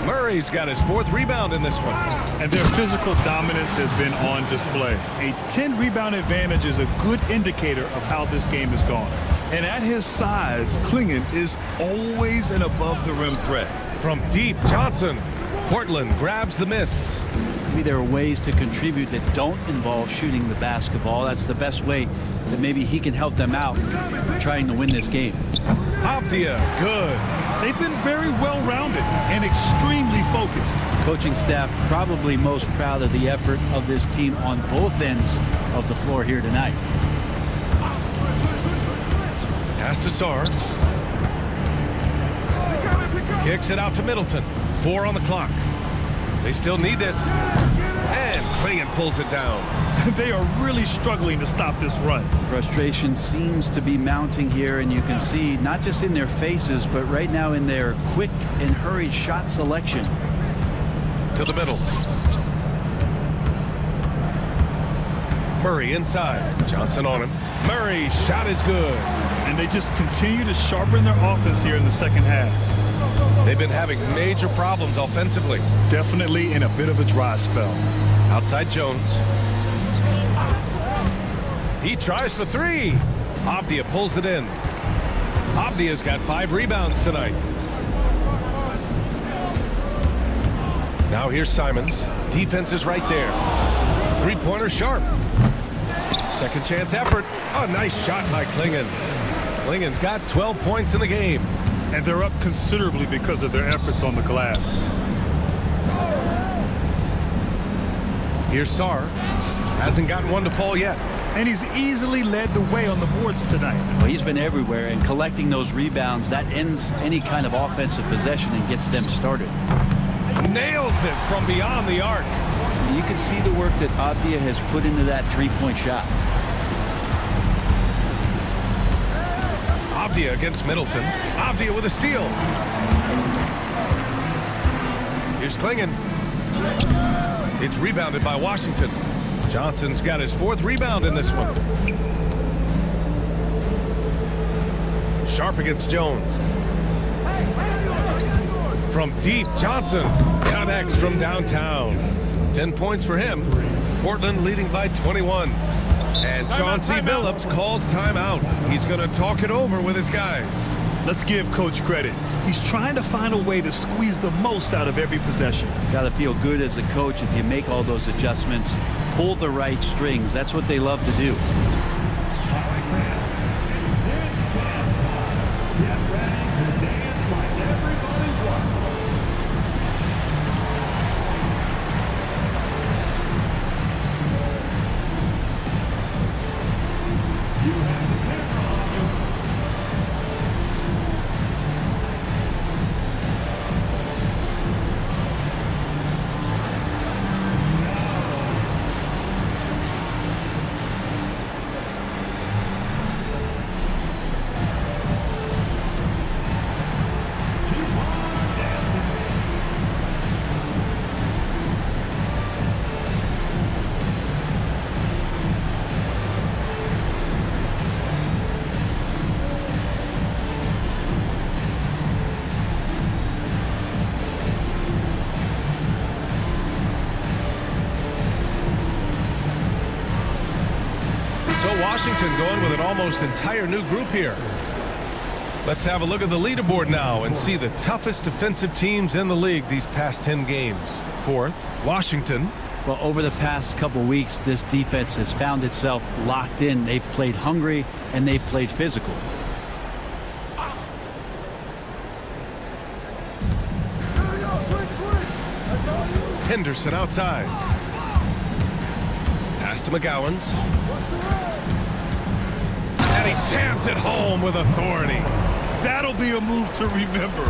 Murray's got his 4th rebound in this one. And their physical dominance has been on display. A 10-rebound advantage is a good indicator of how this game has gone. And at his size, Klingon is always an above-the-rim threat. From deep, Johnson. Portland grabs the miss. Maybe there are ways to contribute that don't involve shooting the basketball. That's the best way that maybe he can help them out trying to win this game. Avdia, good. They've been very well-rounded and extremely focused. Coaching staff probably most proud of the effort of this team on both ends of the floor here tonight. Pass to Sarr. Kicks it out to Middleton. 4 on the clock. They still need this. And Klingon pulls it down. They are really struggling to stop this run. Frustration seems to be mounting here, and you can see not just in their faces, but right now in their quick and hurried shot selection. To the middle. Murray inside. Johnson on him. Murray's shot is good. And they just continue to sharpen their offense here in the second half. They've been having major problems offensively. Definitely in a bit of a dry spell. Outside Jones. He tries for 3. Avdia pulls it in. Avdia's got 5 rebounds tonight. Now here's Simons. Defense is right there. 3-pointer sharp. Second chance effort. A nice shot by Klingon. Klingon's got 12 points in the game. And they're up considerably because of their efforts on the glass. Here's Sarr. Hasn't gotten one to fall yet. And he's easily led the way on the boards tonight. Well, he's been everywhere, and collecting those rebounds, that ends any kind of offensive possession and gets them started. Nails it from beyond the arc. And you can see the work that Avdia has put into that 3-point shot. Avdia against Middleton. Avdia with a steal. Here's Klingon. It's rebounded by Washington. Johnson's got his 4th rebound in this one. Sharp against Jones. From deep, Johnson connects from downtown. 10 points for him. Portland leading by 21. And Chauncey Billups calls timeout. He's going to talk it over with his guys. Let's give Coach credit. He's trying to find a way to squeeze the most out of every possession. Got to feel good as a coach if you make all those adjustments, pull the right strings. That's what they love to do. Washington going with an almost entire new group here. Let's have a look at the leaderboard now and see the toughest defensive teams in the league these past 10 games. Fourth, Washington. Well, over the past couple weeks, this defense has found itself locked in. They've played hungry and they've played physical. Henderson outside. Pass to McGowan's. And he jams it home with authority. That'll be a move to remember.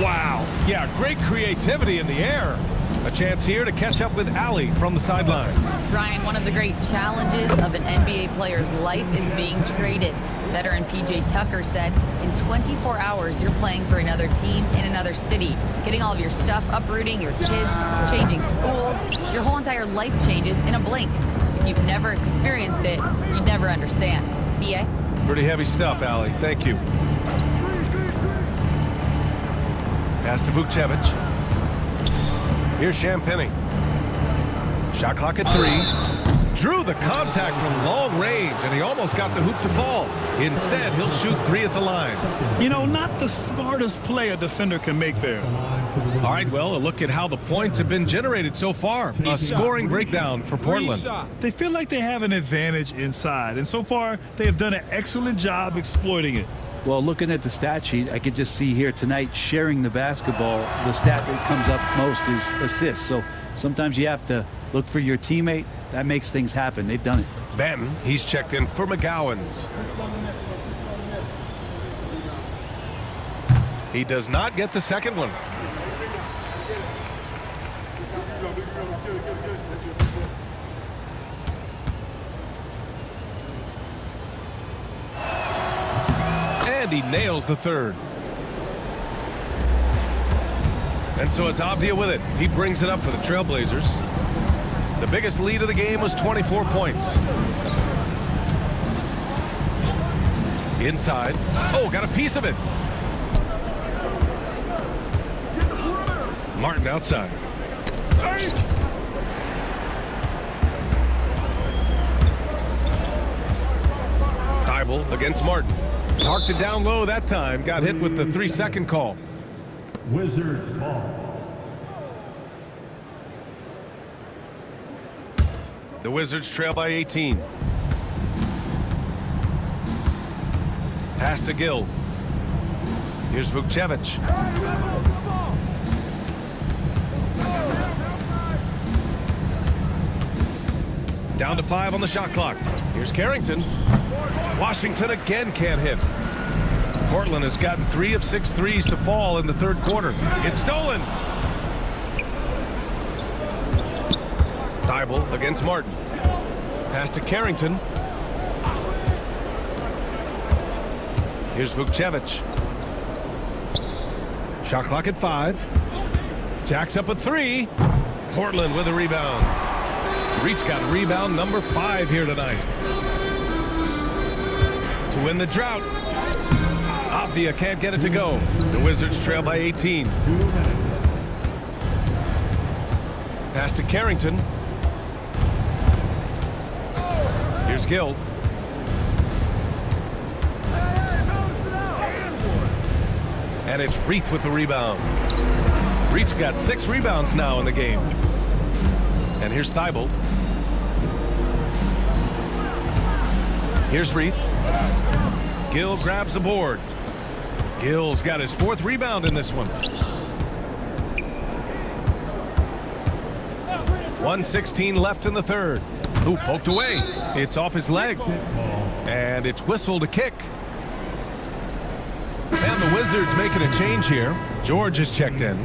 Wow. Yeah, great creativity in the air. A chance here to catch up with Allie from the sideline. Brian, one of the great challenges of an NBA player's life is being traded. Veteran PJ Tucker said, in 24 hours, you're playing for another team in another city, getting all of your stuff, uprooting your kids, changing schools. Your whole entire life changes in a blink. If you've never experienced it, you'd never understand. BA? Pretty heavy stuff, Allie. Thank you. Pass to Vukcevic. Here's Champagny. Shot clock at 3. Drew the contact from long range, and he almost got the hoop to fall. Instead, he'll shoot 3 at the line. You know, not the smartest play a defender can make there. All right, well, a look at how the points have been generated so far. A scoring breakdown for Portland. They feel like they have an advantage inside, and so far, they have done an excellent job exploiting it. Well, looking at the stat sheet, I could just see here tonight sharing the basketball. The stat that comes up most is assists. So sometimes you have to look for your teammate. That makes things happen. They've done it. Banton, he's checked in for McGowan's. He does not get the second one. And he nails the third. And so it's Avdia with it. He brings it up for the Trailblazers. The biggest lead of the game was 24 points. Inside. Oh, got a piece of it. Martin outside. Thibault against Martin. Parked it down low that time. Got hit with the 3-second call. Wizards ball. The Wizards trail by 18. Pass to Gill. Here's Vukcevic. Down to 5 on the shot clock. Here's Carrington. Washington again can't hit. Portland has gotten 3 of 6 threes to fall in the third quarter. It's stolen. Thibault against Martin. Pass to Carrington. Here's Vukcevic. Shot clock at 5. Jacks up a 3. Portland with a rebound. Reed's got rebound number 5 here tonight. To win the drought. Avdia can't get it to go. The Wizards trail by 18. Pass to Carrington. Here's Gill. And it's Reith with the rebound. Reith's got 6 rebounds now in the game. And here's Thibault. Here's Reith. Gill grabs the board. Gill's got his 4th rebound in this one. 1:16 left in the third. Ooh, poked away. It's off his leg. And it's whistled a kick. And the Wizards making a change here. George is checked in.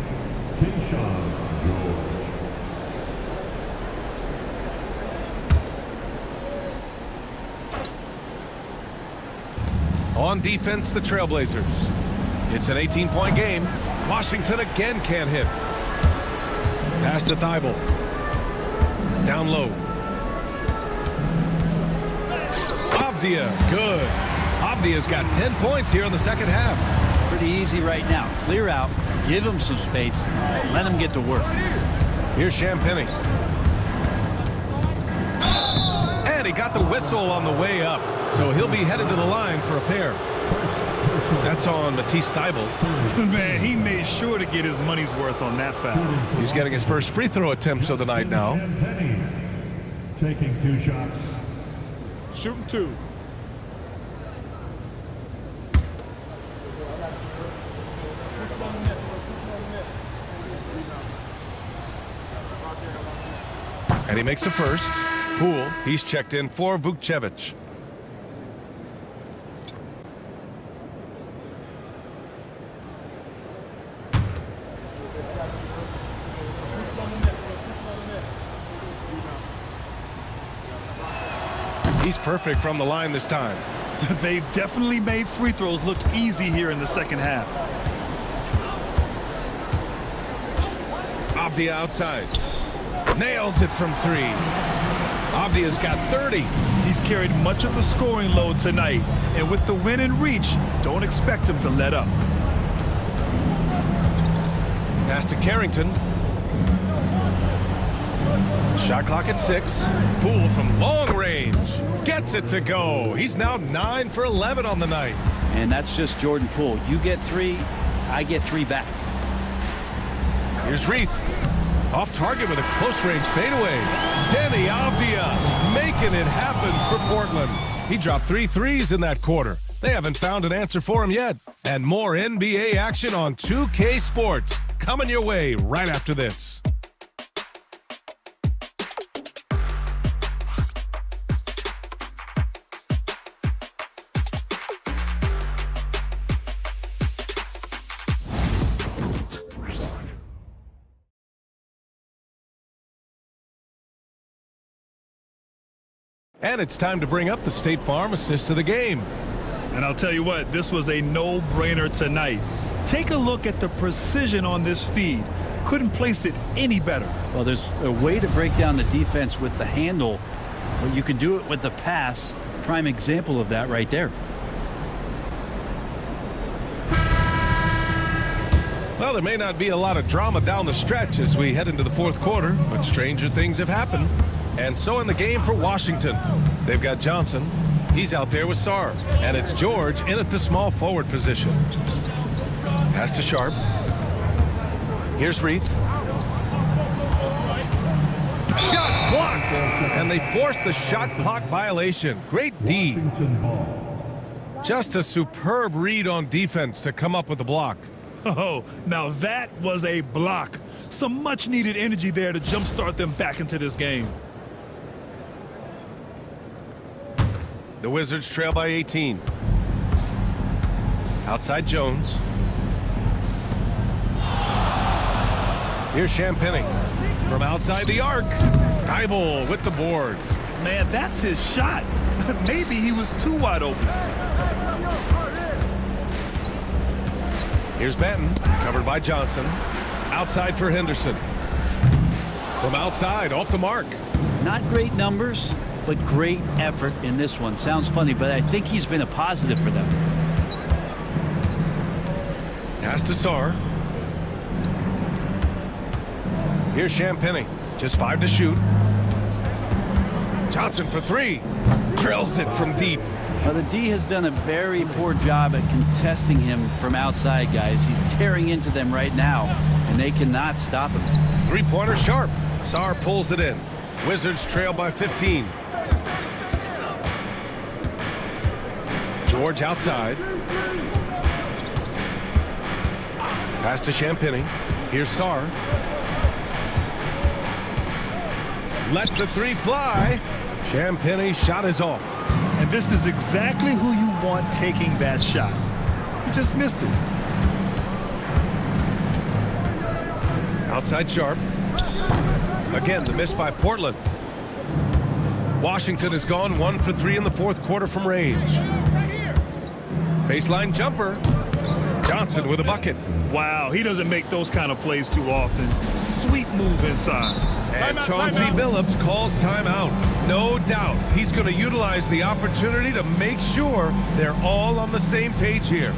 On defense, the Trailblazers. It's an 18-point game. Washington again can't hit. Pass to Thibault. Down low. Avdia, good. Avdia's got 10 points here in the second half. Pretty easy right now. Clear out, give him some space, let him get to work. Here's Champagny. And he got the whistle on the way up, so he'll be headed to the line for a pair. That's on Matisse Thybulle. Man, he made sure to get his money's worth on that foul. He's getting his first free throw attempts of the night now. Taking 2 shots. Shooting 2. And he makes a first. Poole, he's checked in for Vukcevic. He's perfect from the line this time. They've definitely made free throws look easy here in the second half. Avdia outside. Nails it from 3. Avdia's got 30. He's carried much of the scoring load tonight, and with the win in reach, don't expect him to let up. Pass to Carrington. Shot clock at 6. Poole from long range. Gets it to go. He's now 9 for 11 on the night. And that's just Jordan Poole. You get 3, I get 3 back. Here's Reith. Off target with a close-range fadeaway. Denny Avdia making it happen for Portland. He dropped 3 threes in that quarter. They haven't found an answer for him yet. And more NBA action on 2K Sports coming your way right after this. And it's time to bring up the State Farm assist to the game. And I'll tell you what, this was a no-brainer tonight. Take a look at the precision on this feed. Couldn't place it any better. Well, there's a way to break down the defense with the handle, but you can do it with the pass. Prime example of that right there. Well, there may not be a lot of drama down the stretch as we head into the fourth quarter, but stranger things have happened. And so in the game for Washington, they've got Johnson. He's out there with Sarr. And it's George in at the small forward position. Pass to Sharp. Here's Reith. Shot blocked. And they force the shot clock violation. Great D. Just a superb read on defense to come up with the block. Oh, now that was a block. Some much-needed energy there to jumpstart them back into this game. The Wizards trail by 18. Outside Jones. Here's Champagny from outside the arc. Thybulle with the board. Man, that's his shot. Maybe he was too wide open. Here's Benton, covered by Johnson. Outside for Henderson. From outside, off the mark. Not great numbers, but great effort in this one. Sounds funny, but I think he's been a positive for them. Pass to Sarr. Here's Champagny, just 5 to shoot. Johnson for 3. Drills it from deep. Well, the D has done a very poor job at contesting him from outside, guys. He's tearing into them right now, and they cannot stop him. Three-pointer Sharp. Sarr pulls it in. Wizards trail by 15. George outside. Pass to Champagny. Here's Sarr. Lets the 3 fly. Champagny's shot is off. And this is exactly who you want taking that shot. He just missed it. Outside Sharp. Again, the miss by Portland. Washington has gone 1 for 3 in the fourth quarter from range. Baseline jumper. Johnson with a bucket. Wow, he doesn't make those kind of plays too often. Sweet move inside. And Chauncey Billups calls timeout. No doubt he's going to utilize the opportunity to make sure they're all on the same page here.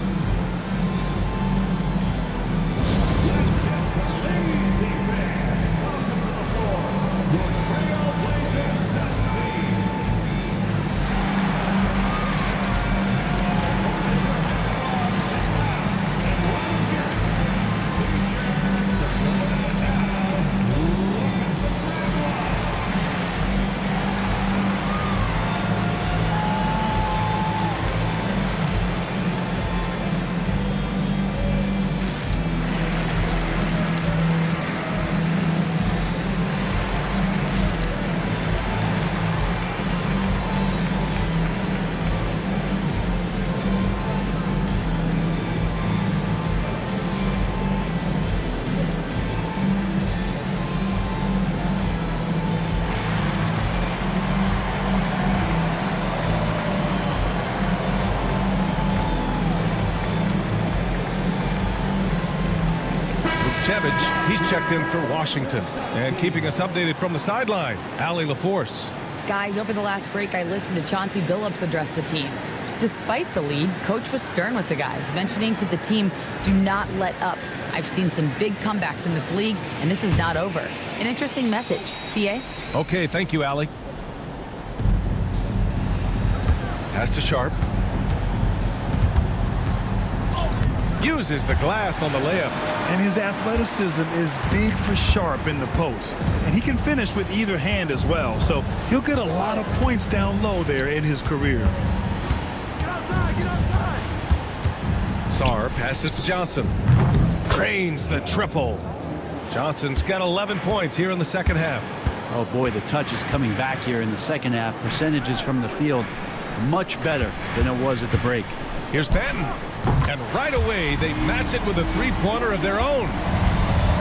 Vukcevic, he's checked in for Washington. And keeping us updated from the sideline, Allie LaForce. Guys, over the last break, I listened to Chauncey Billups address the team. Despite the lead, Coach was stern with the guys, mentioning to the team, do not let up. I've seen some big comebacks in this league, and this is not over. An interesting message. BA? Okay, thank you, Allie. Pass to Sharp. Uses the glass on the layup. And his athleticism is big for Sharp in the post. And he can finish with either hand as well. So he'll get a lot of points down low there in his career. Get outside, get outside. Sarr passes to Johnson. Drains the triple. Johnson's got 11 points here in the second half. Oh boy, the touch is coming back here in the second half. Percentages from the field much better than it was at the break. Here's Patton. And right away, they match it with a three-pointer of their own.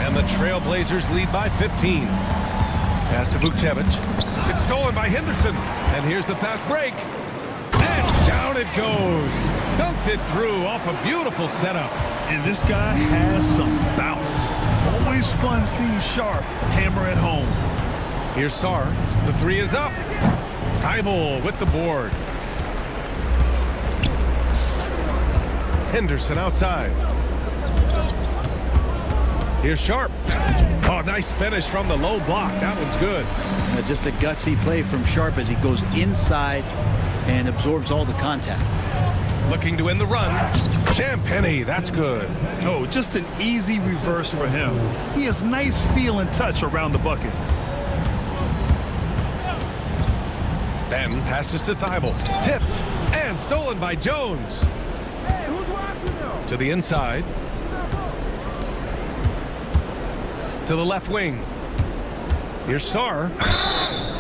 And the Trailblazers lead by 15. Pass to Vukcevic. It's stolen by Henderson. And here's the fast break. And down it goes. Dunked it through off a beautiful setup. And this guy has some bounce. Always fun seeing Sharp hammer at home. Here's Sarr. The three is up. Thibault with the board. Henderson outside. Here's Sharp. Oh, nice finish from the low block. That one's good. Just a gutsy play from Sharp as he goes inside and absorbs all the contact. Looking to end the run. Champagnie, that's good. Oh, just an easy reverse for him. He has nice feel and touch around the bucket. Ben passes to Thibault. Tipped and stolen by Jones. Hey, who's watching now? To the inside. To the left wing. Here's Sarr.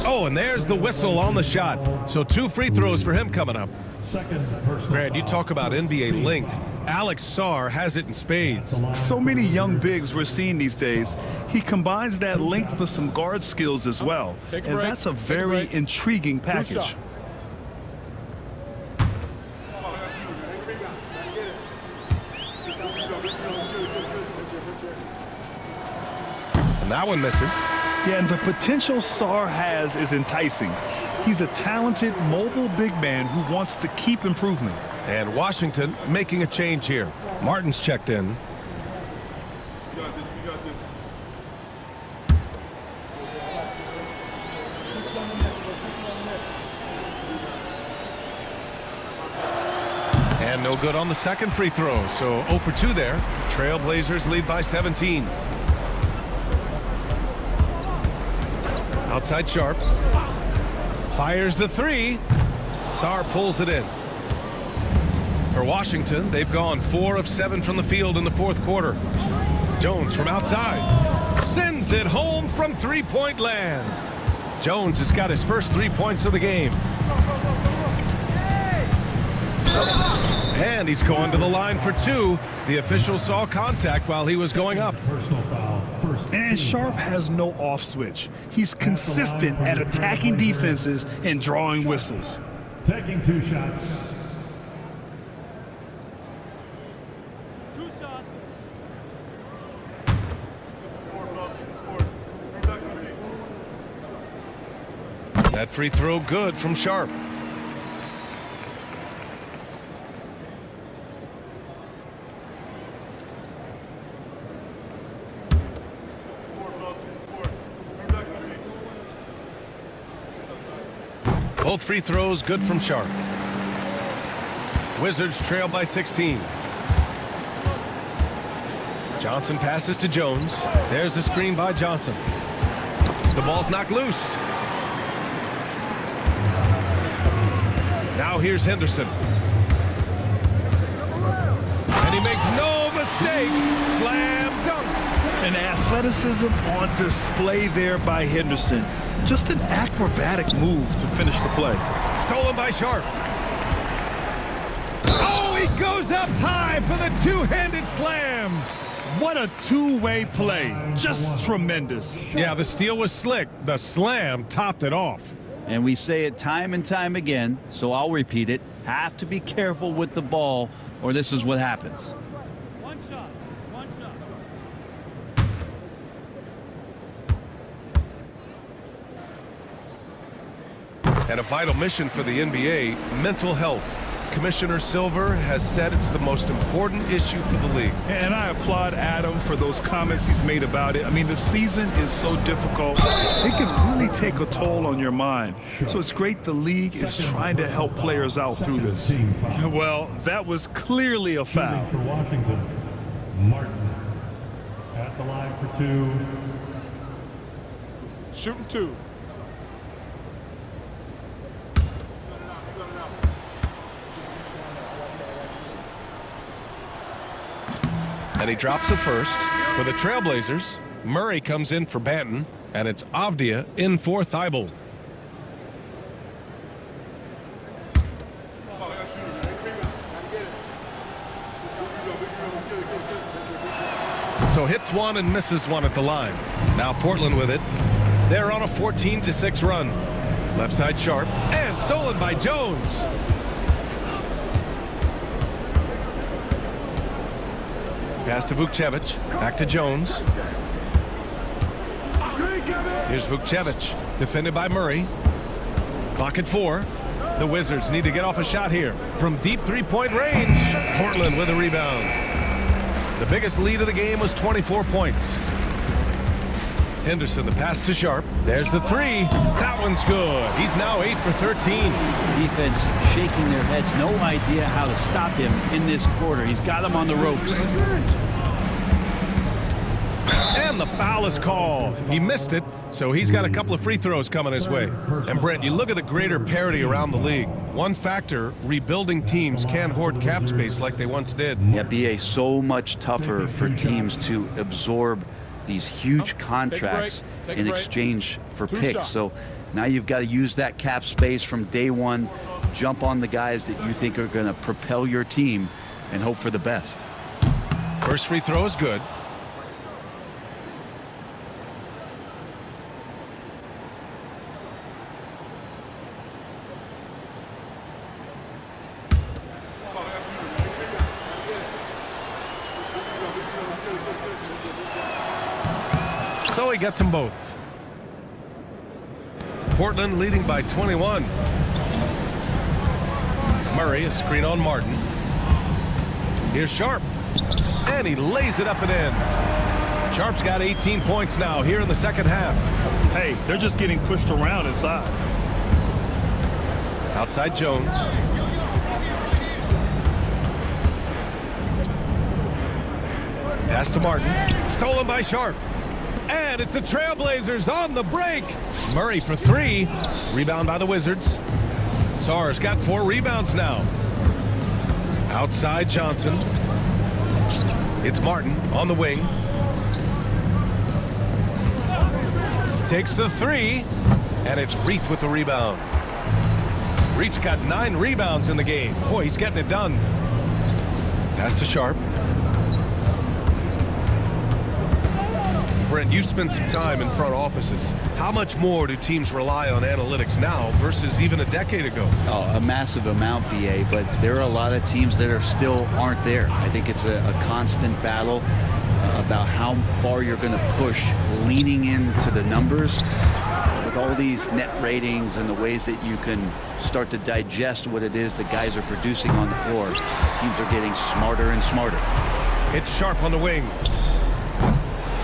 Oh, and there's the whistle on the shot. So 2 free throws for him coming up. Second personal Brad, you foul. talk about NBA length. Alex Sarr has it in spades. So many young bigs we're seeing these days. He combines that length with some guard skills as well. Take a And break. that's a Take a very break. intriguing 2 package. shots. And that one misses. Yeah, and the potential Sarr has is enticing. He's a talented, mobile big man who wants to keep improving. And Washington making a change here. Martin's checked in. We got this, we got this. And no good on the second free throw. So 0 for 2 there. Trailblazers lead by 17. Outside Sharp. Fires the three. Sarr pulls it in. For Washington, they've gone 4 of 7 from the field in the fourth quarter. Jones from outside. Sends it home from three-point land. Jones has got his first 3 points of the game. And he's going to the line for 2. The official saw contact while he was going up. Personal foul. First. And Sharp has no off switch. He's consistent at attacking defenses and drawing whistles. Taking 2 shots. 2 shots. Sport, fellas, get the sport. Bring back the lead. That free throw good from Sharp. Sport, fellas, get the sport. Bring back the lead. Both free throws good from Sharp. Wizards trail by 16. Johnson passes to Jones. There's the screen by Johnson. The ball's knocked loose. Now here's Henderson. And he makes no mistake. Slam dunk. An athleticism on display there by Henderson. Just an acrobatic move to finish the play. Stolen by Sharp. Oh, he goes up high for the two-handed slam. What a two-way play. Just tremendous. Yeah, the steal was slick. The slam topped it off. And we say it time and time again, so I'll repeat it. Have to be careful with the ball, or this is what happens. 1 shot. 1 shot. And a vital mission for the NBA, mental health. Commissioner Silver has said it's the most important issue for the league. And I applaud Adam for those comments he's made about it. I mean, the season is so difficult. It can really take a toll on your mind. So it's great the league is trying to help players out through this. Well, that was clearly a foul. For Washington, Martin at the line for 2. Shooting 2. And he drops it first. For the Trailblazers, Murray comes in for Banton, and it's Avdia in for Thibault. So hits one and misses one at the line. Now Portland with it. They're on a 14-6 run. Left side Sharp, and stolen by Jones. Pass to Vukcevic, back to Jones. Here's Vukcevic, defended by Murray. Clock at 4. The Wizards need to get off a shot here from deep three-point range. Portland with a rebound. The biggest lead of the game was 24 points. Henderson, the pass to Sharp. There's the 3. That one's good. He's now 8 for 13. Defense shaking their heads. No idea how to stop him in this quarter. He's got him on the ropes. And the foul is called. He missed it, so he's got a couple of free throws coming his way. And Brent, you look at the greater parity around the league. One factor, rebuilding teams can't hoard cap space like they once did. Yeah, BA, so much tougher for teams to absorb these huge contracts in exchange for picks. So now you've got to use that cap space from day one, jump on the guys that you think are going to propel your team, and hope for the best. First free throw is good. So he gets them both. Portland leading by 21. Murray, a screen on Martin. Here's Sharp. And he lays it up and in. Sharp's got 18 points now here in the second half. Hey, they're just getting pushed around inside. Outside Jones. Pass to Martin. Stolen by Sharp. And it's the Trailblazers on the break. Murray for 3. Rebound by the Wizards. Sarr's got 4 rebounds now. Outside Johnson. It's Martin on the wing. Takes the 3. And it's Reith with the rebound. Reith's got 9 rebounds in the game. Boy, he's getting it done. Pass to Sharp. Brent, you've spent some time in front offices. How much more do teams rely on analytics now versus even a decade ago? Oh, a massive amount, BA, but there are a lot of teams that are still aren't there. I think it's a constant battle about how far you're going to push, leaning into the numbers. With all these net ratings and the ways that you can start to digest what it is the guys are producing on the floor, teams are getting smarter and smarter. It's Sharp on the wing.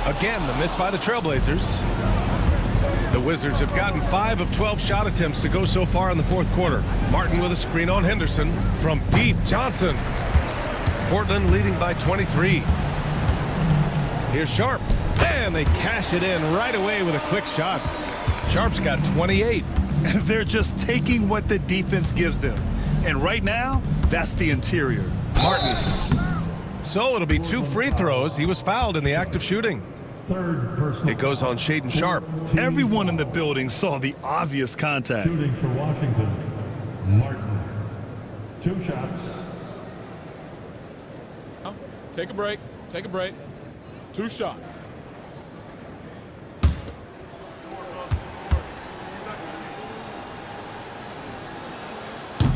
Again, the miss by the Trailblazers. The Wizards have gotten 5 of 12 shot attempts to go so far in the fourth quarter. Martin with a screen on Henderson. From deep, Johnson. Portland leading by 23. Here's Sharp. And they cash it in right away with a quick shot. Sharp's got 28. They're just taking what the defense gives them. And right now, that's the interior. Martin. So it'll be 2 free throws. He was fouled in the act of shooting. It goes on Shaedon Sharp. Everyone in the building saw the obvious contact. Shooting for Washington, Martin. 2 shots. Take a break. Take a break. 2 shots.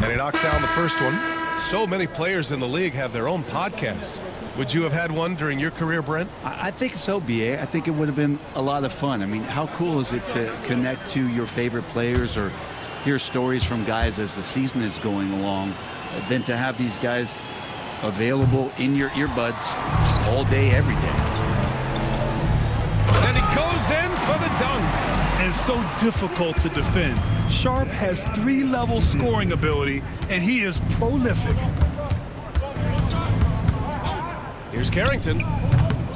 And he knocks down the first one. So many players in the league have their own podcast. Would you have had one during your career, Brent? I think so, BA. I think it would have been a lot of fun. I mean, how cool is it to connect to your favorite players or hear stories from guys as the season is going along than to have these guys available in your earbuds all day, every day. And he goes in for the dunk. And so difficult to defend. Sharp has 3-level scoring ability, and he is prolific. Here's Carrington.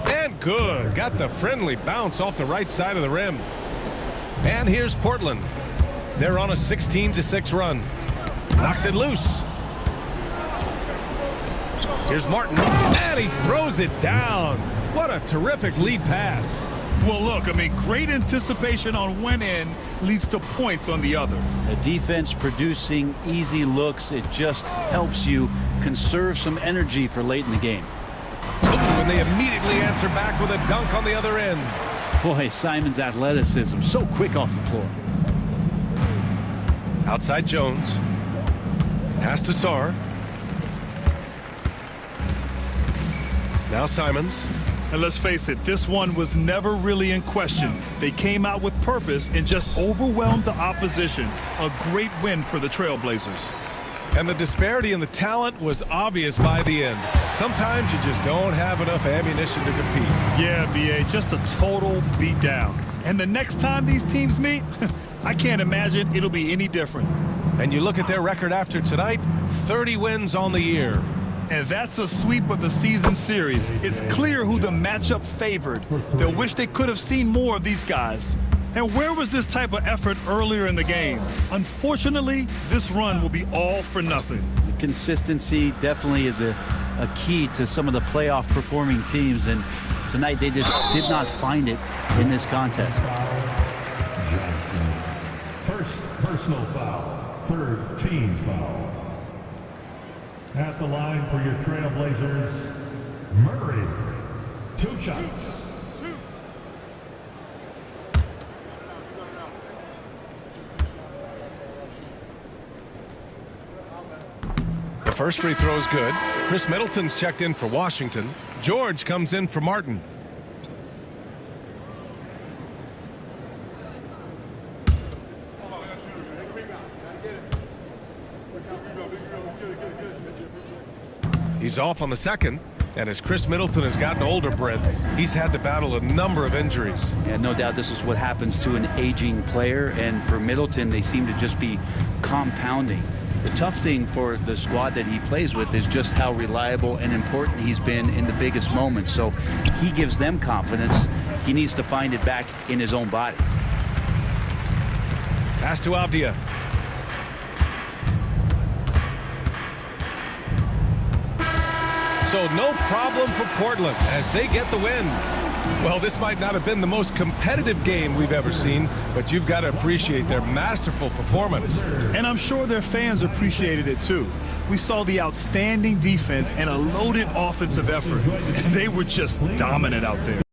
And good. Got the friendly bounce off the right side of the rim. And here's Portland. They're on a 16-6 run. Knocks it loose. Here's Martin. And he throws it down. What a terrific lead pass. Well, look, I mean, great anticipation on one end leads to points on the other. The defense producing easy looks. It just helps you conserve some energy for late in the game. And they immediately answer back with a dunk on the other end. Boy, Simon's athleticism, so quick off the floor. Outside Jones. Pass to Sarr. Now Simons. And let's face it, this one was never really in question. They came out with purpose and just overwhelmed the opposition. A great win for the Trailblazers. And the disparity in the talent was obvious by the end. Sometimes you just don't have enough ammunition to compete. Yeah, BA, just a total beatdown. And the next time these teams meet, I can't imagine it'll be any different. And you look at their record after tonight, 30 wins on the year. And that's a sweep of the season series. It's clear who the matchup favored. They'll wish they could have seen more of these guys. And where was this type of effort earlier in the game? Unfortunately, this run will be all for nothing. Consistency definitely is a key to some of the playoff performing teams, and tonight they just did not find it in this contest. First personal foul, third team foul. At the line for your Trailblazers, Murray. 2 shots. The first free throw is good. Chris Middleton's checked in for Washington. George comes in for Martin. He's off on the second, and as Chris Middleton has gotten older, Brent, he's had to battle a number of injuries. And no doubt this is what happens to an aging player, and for Middleton, they seem to just be compounding. The tough thing for the squad that he plays with is just how reliable and important he's been in the biggest moments. So he gives them confidence. He needs to find it back in his own body. Pass to Avdia. So no problem for Portland as they get the win. Well, this might not have been the most competitive game we've ever seen, but you've got to appreciate their masterful performance. And I'm sure their fans appreciated it too. We saw the outstanding defense and a loaded offensive effort. And they were just dominant out there.